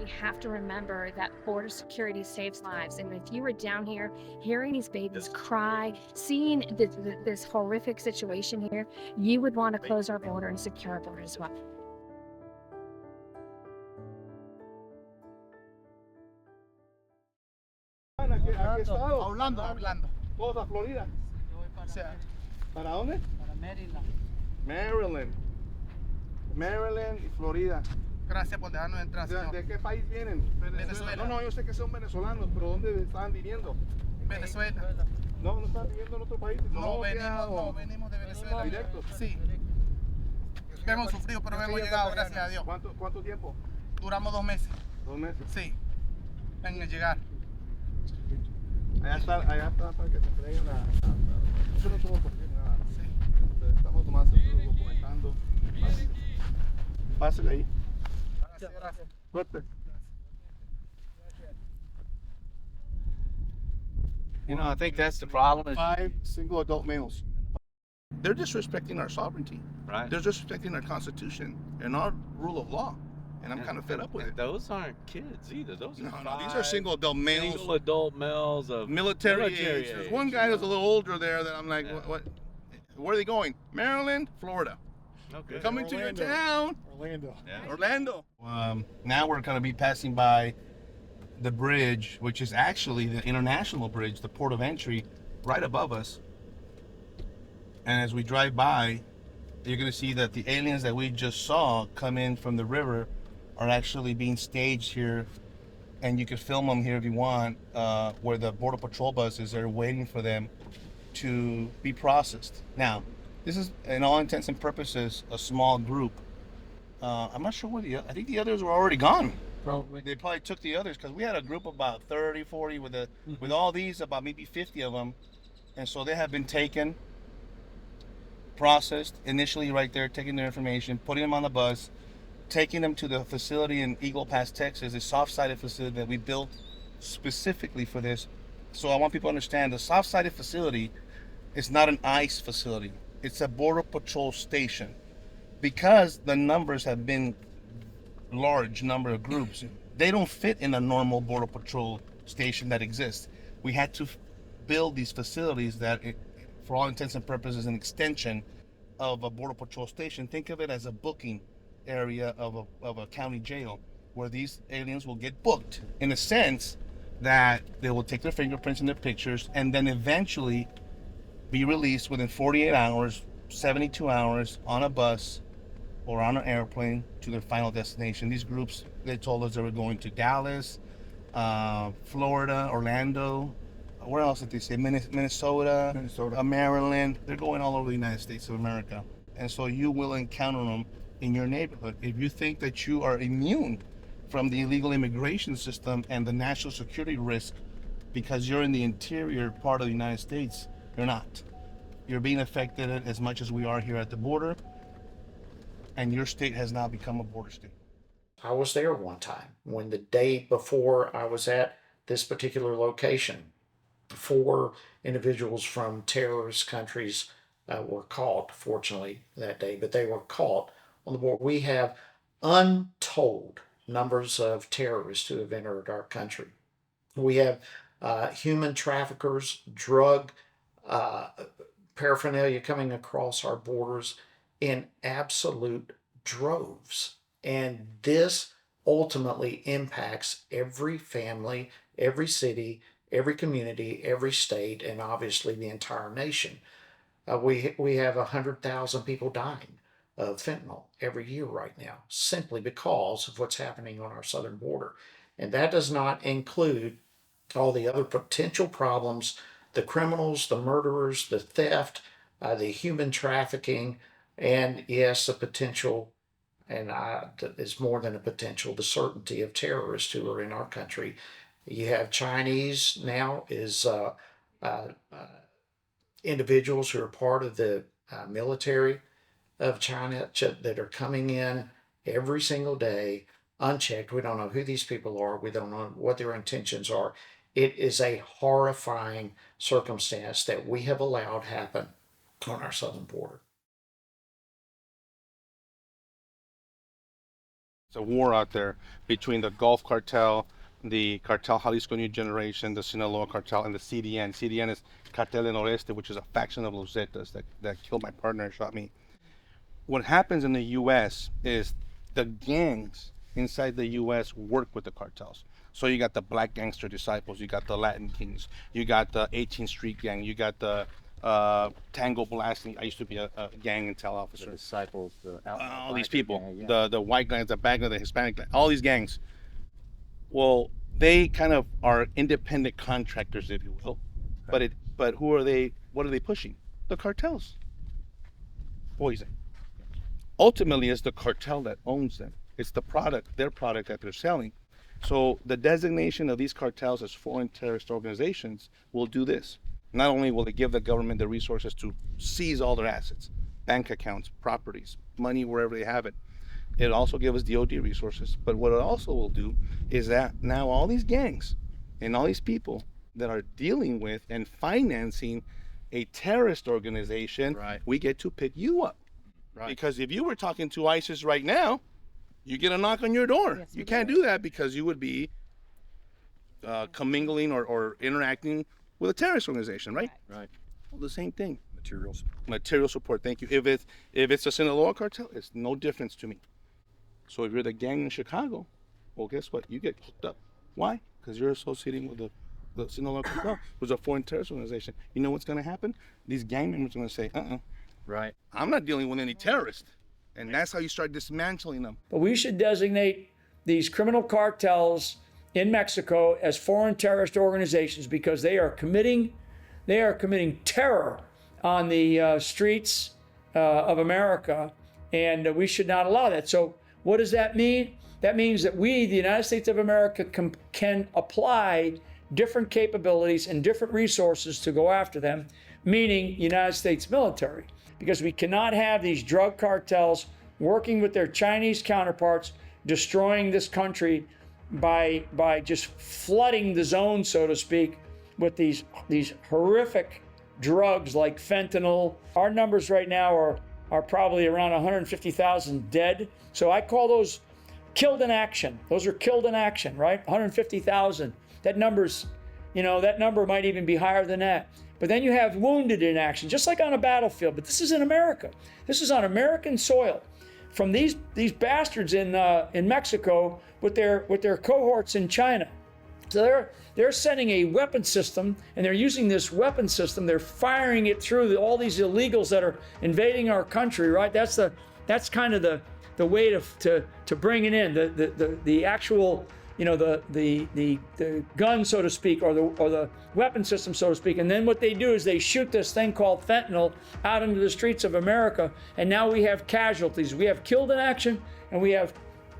We have to remember that border security saves lives. And if you were down here hearing these babies cry, seeing this horrific situation here, you would want to close our border and secure our border as well. Hablando. Todos a Florida. ¿Para dónde? Para Maryland. Maryland y Florida. Gracias por dejarnos entrar. ¿De qué país vienen? Venezuela. No, yo sé que son venezolanos, pero ¿dónde estaban viviendo? Venezuela. No estaban viviendo en otro país. No, venimos de Venezuela. ¿Directo? Sí. Hemos sufrido, pero hemos llegado, gracias a Dios. ¿Cuánto tiempo? Duramos 2 meses. ¿2 meses? Sí. En llegar. Allá está para que te traigan Eso no somos por nada. Sí. Estamos tomando, documentando. Pásale ahí. Gracias. Suerte. You know, I think that's the problem. 5 single adult males. They're disrespecting our sovereignty. Right. They're disrespecting our Constitution and our rule of law. And I'm kind of fed up with it. Those aren't kids either. Those are No, these are single adult males. Single adult males of military age. There's one guy that's a little older there that I'm like, what? Where are they going? Maryland, Florida. Okay. Coming to your town. Orlando. Yeah. Orlando. Now we're going to be passing by the bridge, which is actually the international bridge, the port of entry, right above us. And as we drive by, you're going to see that the aliens that we just saw come in from the river are actually being staged here, and you can film them here if you want, where the Border Patrol buses are waiting for them to be processed. Now, this is, in all intents and purposes, a small group. I'm not sure where I think the others were already gone. Probably. They probably took the others because we had a group of about 30, 40 with all these, about maybe 50 of them. And so they have been taken, processed initially right there, taking their information, putting them on the bus, taking them to the facility in Eagle Pass, Texas, a soft-sided facility that we built specifically for this. So I want people to understand the soft-sided facility is not an ICE facility. It's a Border Patrol station. Because the numbers have been large number of groups, they don't fit in a normal Border Patrol station that exists. We had to build these facilities that, for all intents and purposes, an extension of a Border Patrol station. Think of it as a booking area of a county jail where these aliens will get booked, in a sense that they will take their fingerprints and their pictures and then eventually be released within 48 hours, 72 hours on a bus or on an airplane to their final destination. These groups, they told us they were going to Dallas, Florida, Orlando. Where else did they say? Minnesota, Maryland. They're going all over the United States of America. And so you will encounter them in your neighborhood. If you think that you are immune from the illegal immigration system and the national security risk because you're in the interior part of the United States, you're not. You're being affected as much as we are here at the border, and your state has now become a border state. I was there one time when the day before I was at this particular location, 4 individuals from terrorist countries were caught, fortunately, that day, but they were caught on the border. We have untold numbers of terrorists who have entered our country. We have human traffickers, drug paraphernalia coming across our borders in absolute droves. And this ultimately impacts every family, every city, every community, every state, and obviously the entire nation. We have 100,000 people dying of fentanyl every year right now, simply because of what's happening on our southern border. And that does not include all the other potential problems, the criminals, the murderers, the theft, the human trafficking, and yes, the potential, and it's more than a potential, the certainty of terrorists who are in our country. You have Chinese now is individuals who are part of the military of China that are coming in every single day unchecked. We don't know who these people are. We don't know what their intentions are. It is a horrifying circumstance that we have allowed happen on our southern border. It's a war out there between the Gulf Cartel, the Cartel Jalisco New Generation, the Sinaloa Cartel, and the CDN. CDN is Cartel del Noreste, which is a faction of Los Zetas that killed my partner and shot me. What happens in the U.S. is the gangs inside the U.S. work with the cartels. So you got the Black Gangster Disciples, you got the Latin Kings, you got the 18th Street Gang, you got the Tango Blasting. I used to be a gang intel officer. The Disciples, all these people, the white guys, the bad guys, the Hispanic guys, all these gangs. Well, they kind of are independent contractors, if you will. Okay. But who are they? What are they pushing? The cartels. Poison. Ultimately, it's the cartel that owns them. It's the product, their product that they're selling. So the designation of these cartels as foreign terrorist organizations will do this. Not only will it give the government the resources to seize all their assets, bank accounts, properties, money wherever they have it, it'll also give us DOD resources. But what it also will do is that now all these gangs and all these people that are dealing with and financing a terrorist organization, right, we get to pick you up. Right. Because if you were talking to ISIS right now, you get a knock on your door. Yes, you can't do that because you would be commingling or interacting with a terrorist organization, right? Right. Well, the same thing. Material support. Thank you. If it's a Sinaloa cartel, it's no difference to me. So if you're the gang in Chicago, well, guess what? You get hooked up. Why? Because you're associating with the Sinaloa cartel, which is a foreign terrorist organization. You know what's going to happen? These gang members are going to say, right, I'm not dealing with any terrorist. And that's how you start dismantling them. But we should designate these criminal cartels in Mexico as foreign terrorist organizations because they are committing terror on the streets of America, and we should not allow that. So what does that mean? That means that we, the United States of America, can apply different capabilities and different resources to go after them, meaning United States military. Because we cannot have these drug cartels working with their Chinese counterparts, destroying this country by just flooding the zone, so to speak, with these horrific drugs like fentanyl. Our numbers right now are probably around 150,000 dead. So I call those killed in action. Those are killed in action, right? 150,000. That number might even be higher than that. But then you have wounded in action, just like on a battlefield. But this is in America. This is on American soil, from these bastards in Mexico with their cohorts in China. So they're sending a weapon system, and they're using this weapon system. They're firing it through all these illegals that are invading our country. Right? That's kind of the way to bring it in. The actual, the gun, so to speak, or the weapon system, so to speak. And then what they do is they shoot this thing called fentanyl out into the streets of America. And now we have casualties. We have killed in action, and we have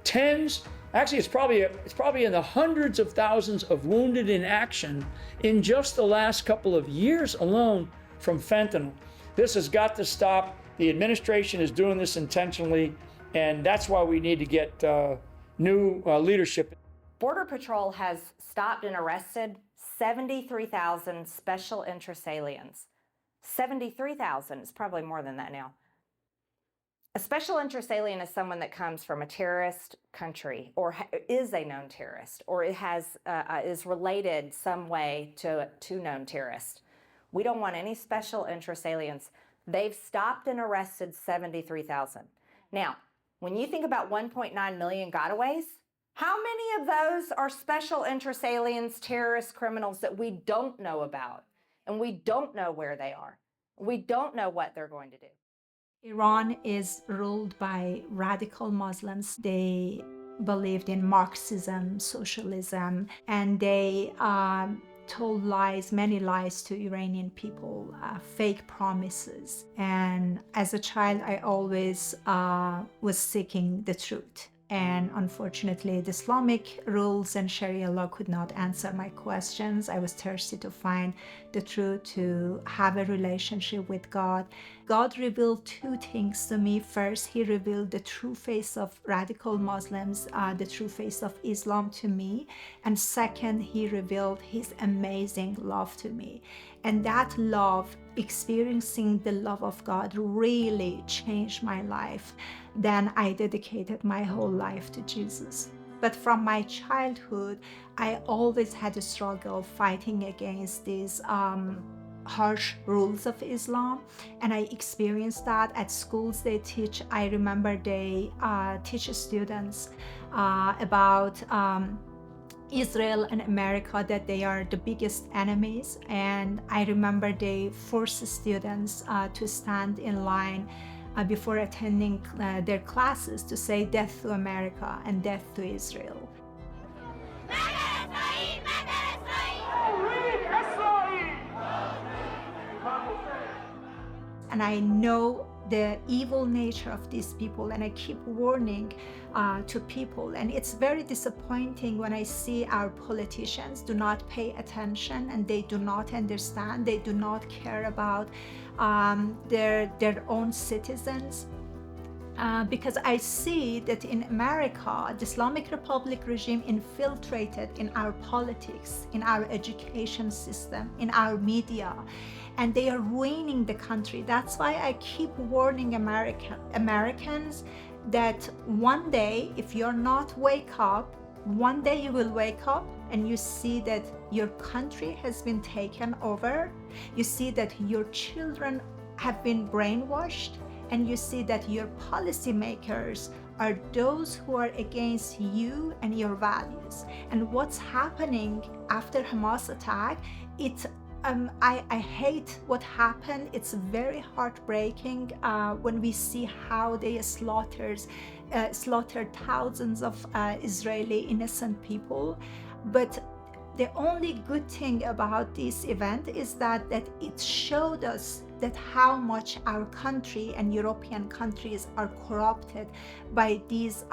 tens. Actually, it's probably in the hundreds of thousands of wounded in action in just the last couple of years alone from fentanyl. This has got to stop. The administration is doing this intentionally, and that's why we need to get new leadership. Border Patrol has stopped and arrested 73,000 special interest aliens. 73,000, it's probably more than that now. A special interest alien is someone that comes from a terrorist country or is a known terrorist or it is related some way to known terrorists. We don't want any special interest aliens. They've stopped and arrested 73,000. Now, when you think about 1.9 million gotaways, how many of those are special interest aliens, terrorist criminals that we don't know about and we don't know where they are? We don't know what they're going to do. Iran is ruled by radical Muslims. They believed in Marxism, socialism, and they told lies, many lies to Iranian people, fake promises. And as a child, I always was seeking the truth. And unfortunately, the Islamic rules and Sharia law could not answer my questions. I was thirsty to find the truth, to have a relationship with God. God revealed two things to me. First, He revealed the true face of radical Muslims, the true face of Islam to me. And second, He revealed His amazing love to me. And that love, experiencing the love of God, really changed my life. Then I dedicated my whole life to Jesus. But from my childhood, I always had a struggle fighting against these harsh rules of Islam, and I experienced that at schools. They teach, I remember they teach students about Israel and America, that they are the biggest enemies. And I remember they force students to stand in line before attending their classes to say death to America and death to Israel. And I know the evil nature of these people, and I keep warning to people. And it's very disappointing when I see our politicians do not pay attention, and they do not understand, they do not care about their own citizens. Because I see that in America, the Islamic Republic regime infiltrated in our politics, in our education system, in our media, and they are ruining the country. That's why I keep warning Americans that one day, if you're not wake up, one day you will wake up and you see that your country has been taken over. You see that your children have been brainwashed, and you see that your policymakers are those who are against you and your values. And what's happening after Hamas attack, I hate what happened. It's very heartbreaking when we see how they slaughtered thousands of Israeli innocent people. But the only good thing about this event is that it showed us that how much our country and European countries are corrupted by these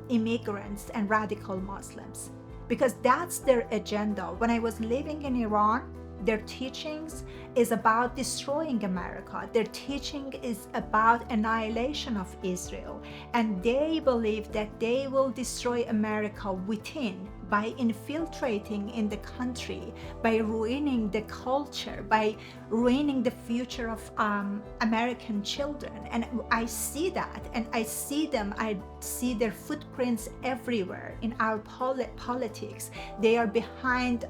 immigrants and radical Muslims, because that's their agenda. When I was living in Iran, their teachings is about destroying America. Their teaching is about annihilation of Israel. And they believe that they will destroy America within by infiltrating in the country, by ruining the culture, by ruining the future of American children. And I see that, and I see them, I see their footprints everywhere in our politics. They are behind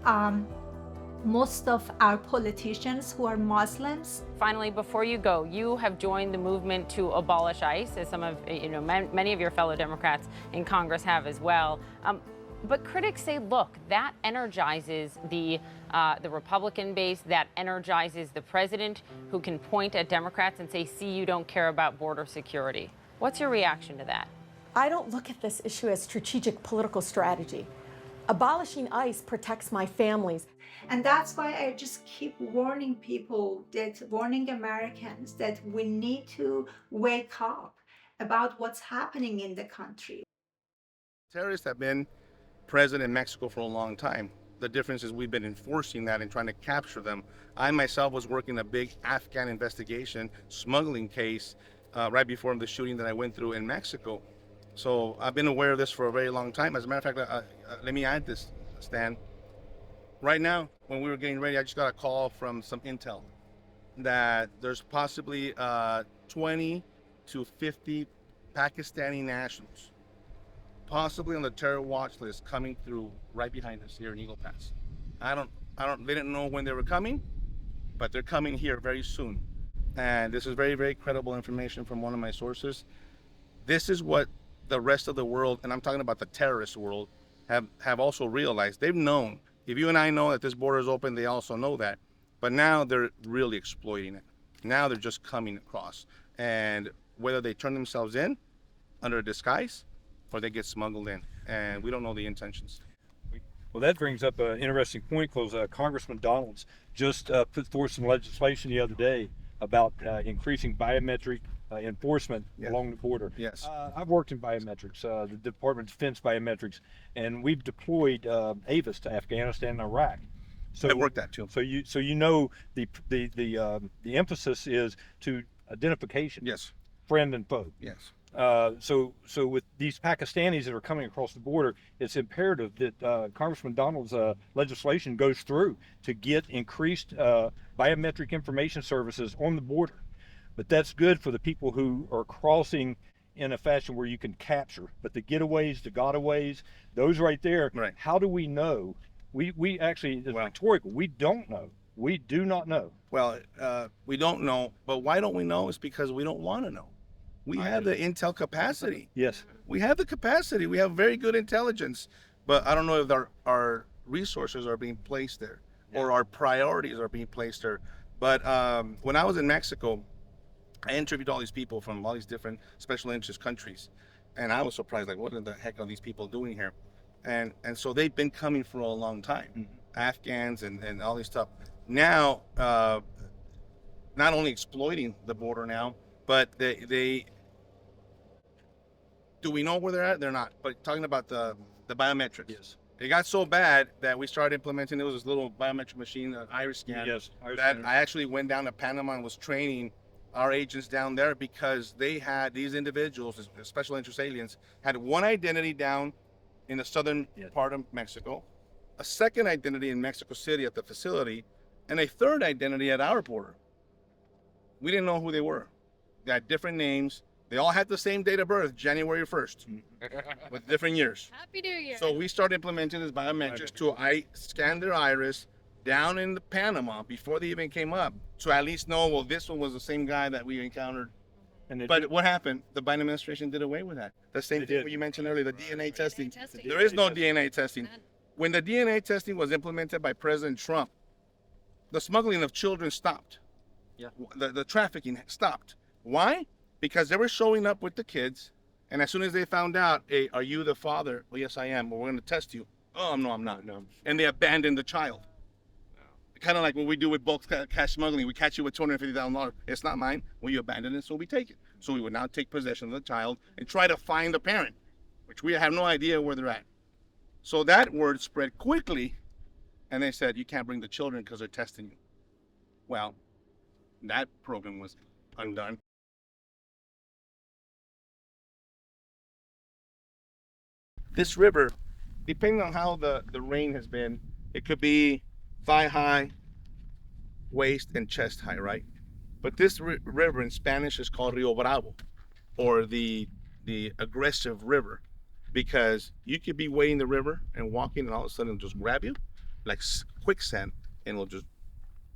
most of our politicians who are Muslims. Finally, before you go, you have joined the movement to abolish ICE, as some of, many of your fellow Democrats in Congress have as well. But critics say, look, that energizes the Republican base, that energizes the president, who can point at Democrats and say, see, you don't care about border security. What's your reaction to that? I don't look at this issue as strategic political strategy. Abolishing ICE protects my families. And that's why I just keep warning people, warning Americans, that we need to wake up about what's happening in the country. Terrorists have been present in Mexico for a long time. The difference is we've been enforcing that and trying to capture them. I myself was working a big Afghan investigation smuggling case right before the shooting that I went through in Mexico. So I've been aware of this for a very long time. As a matter of fact, let me add this, Stan. Right now, when we were getting ready, I just got a call from some intel that there's possibly 20 to 50 Pakistani nationals possibly on the terror watch list coming through right behind us here in Eagle Pass. They didn't know when they were coming, but they're coming here very soon. And this is very, very credible information from one of my sources. This is what the rest of the world, and I'm talking about the terrorist world, have also realized. They've known. If you and I know that this border is open, they also know that. But now they're really exploiting it. Now they're just coming across. And whether they turn themselves in under a disguise or they get smuggled in. And we don't know the intentions. Well, that brings up an interesting point, because Congressman Donalds just put forth some legislation the other day about increasing biometric enforcement along the border. Yes. I've worked in biometrics, the Department of Defense biometrics, and we've deployed AVIS to Afghanistan and Iraq. So I worked that too. So you know the emphasis is to identification. Yes. Friend and foe. Yes. So with these Pakistanis that are coming across the border, it's imperative that Congressman Donald's legislation goes through to get increased biometric information services on the border. But that's good for the people who are crossing in a fashion where you can capture. But the getaways, the gotaways, those right there, right. How do we know? We actually, it's rhetorical. We don't know. We do not know. Well, we don't know, but why don't we know? It's because we don't want to know. We have the intel capacity. Yes. We have the capacity. We have very good intelligence, but I don't know if our resources are being placed there or our priorities are being placed there. But when I was in Mexico, I interviewed all these people from all these different special interest countries, and I was surprised, like, what in the heck are these people doing here? And so they've been coming for a long time, Afghans and all this stuff. Now, not only exploiting the border now, but they do we know where they're at? They're not. But talking about the biometrics. Yes. It got so bad that we started implementing, there was this little biometric machine, an iris scan. Yes. That I actually went down to Panama and was training our agents down there because they had these individuals, special interest aliens, had one identity down in the southern part of Mexico, a second identity in Mexico City at the facility, and a third identity at our border. We didn't know who they were. They had different names. They all had the same date of birth, January 1st, with different years. Happy New Year. So we started implementing this biometrics to scan their iris down in Panama before they even came up, to at least know, well, this one was the same guy that we encountered. But what happened? The Biden administration did away with that. The same thing you mentioned earlier, the DNA testing. There is no DNA testing. When the DNA testing was implemented by President Trump, the smuggling of children stopped. Yeah. The trafficking stopped. Why? Because they were showing up with the kids, and as soon as they found out, hey, are you the father? Well, yes, I am. Well, we're going to test you. Oh, no, I'm not. No. And they abandoned the child. Kind of like what we do with bulk cash smuggling. We catch you with $250,000. It's not mine. Well, you abandoned it, so we take it. So we would now take possession of the child and try to find the parent, which we have no idea where they're at. So that word spread quickly, and they said, you can't bring the children because they're testing you. Well, that program was undone. This river, depending on how the rain has been, it could be thigh high, waist, and chest high, right? But this river in Spanish is called Rio Bravo, or the aggressive river, because you could be wading the river and walking, and all of a sudden it'll just grab you like quicksand, and it'll just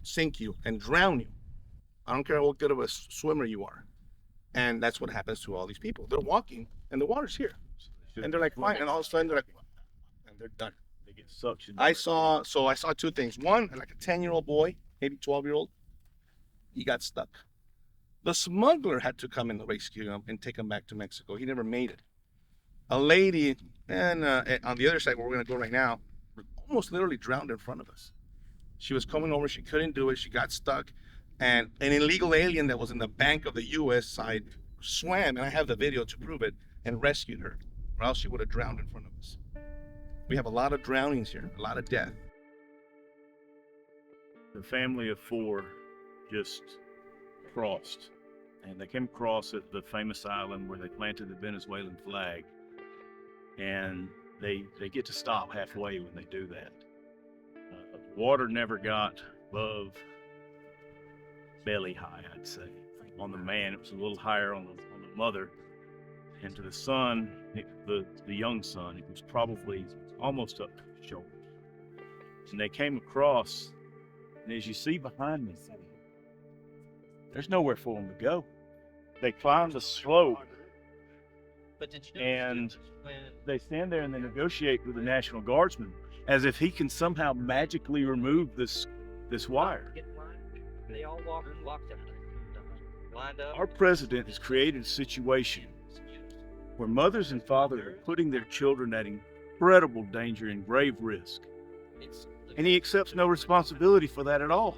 sink you and drown you. I don't care what good of a swimmer you are. And that's what happens to all these people. They're walking, and the water's here, and they're like, fine, and all of a sudden they're like, and they're done. They get suction. I saw two things. One, like a 10-year-old boy, maybe 12-year-old, he got stuck. The smuggler had to come and rescue him and take him back to Mexico. He never made it. A lady, and on the other side where we're gonna go right now, almost literally drowned in front of us. She was coming over, she couldn't do it, she got stuck, and an illegal alien that was in the bank of the U.S. side swam, and I have the video to prove it, and rescued her, or else she would have drowned in front of us. We have a lot of drownings here, a lot of death. The family of four just crossed, and they came across at the famous island where they planted the Venezuelan flag, and they get to stop halfway when they do that. The water never got above belly high, I'd say. On the man, it was a little higher on the mother, and to the son, the young son, it was probably almost up to his shoulders. And they came across, and as you see behind me, there's nowhere for them to go. They climbed the slope, and they stand there and they negotiate with the National Guardsman as if he can somehow magically remove this wire. They all walked lined up. Our president has created a situation where mothers and fathers are putting their children at incredible danger and grave risk. And he accepts no responsibility for that at all.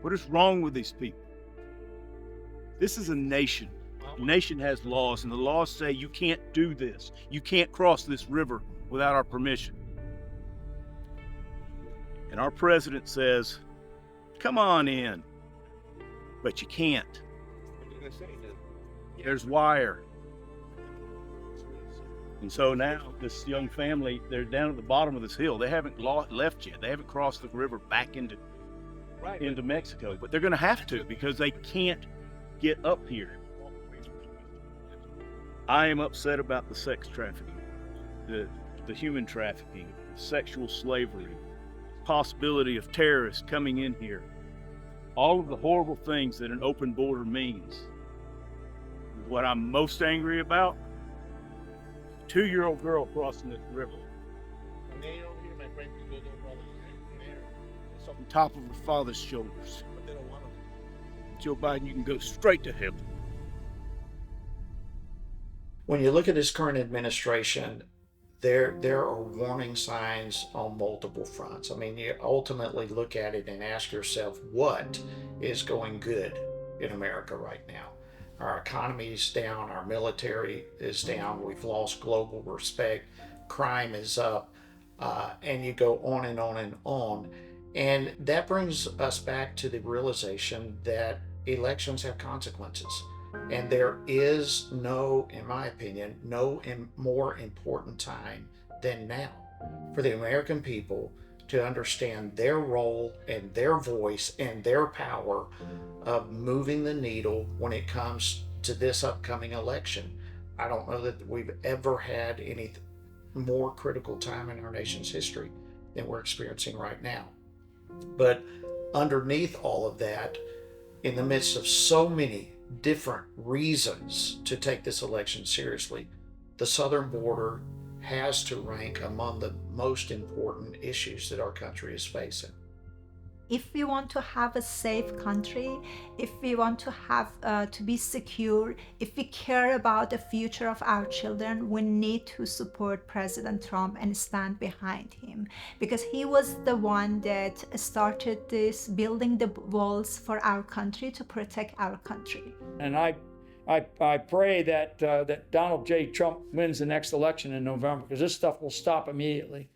What is wrong with these people? This is a nation. The nation has laws, and the laws say you can't do this. You can't cross this river without our permission. And our president says, come on in. but you can't. There's wire. And so now this young family, they're down at the bottom of this hill. They haven't left yet. They haven't crossed the river back into Mexico, but they're going to have to because they can't get up here. I am upset about the sex trafficking, the human trafficking, the sexual slavery, possibility of terrorists coming in here. All of the horrible things that an open border means. What I'm most angry about, a 2-year-old girl crossing this river. It's on top of her father's shoulders. Joe Biden, you can go straight to hell. When you look at this current administration, there are warning signs on multiple fronts. I mean, you ultimately look at it and ask yourself, what is going good in America right now? Our economy is down, our military is down, we've lost global respect, crime is up, and you go on and on and on. And that brings us back to the realization that elections have consequences. And there is no, in my opinion, no more important time than now for the American people to understand their role and their voice and their power of moving the needle when it comes to this upcoming election. I don't know that we've ever had any more critical time in our nation's history than we're experiencing right now. But underneath all of that, in the midst of so many different reasons to take this election seriously, the southern border has to rank among the most important issues that our country is facing. If we want to have a safe country, if we want to have to be secure, if we care about the future of our children, we need to support President Trump and stand behind him, because he was the one that started this, building the walls for our country to protect our country. And I pray that that Donald J. Trump wins the next election in November, because this stuff will stop immediately.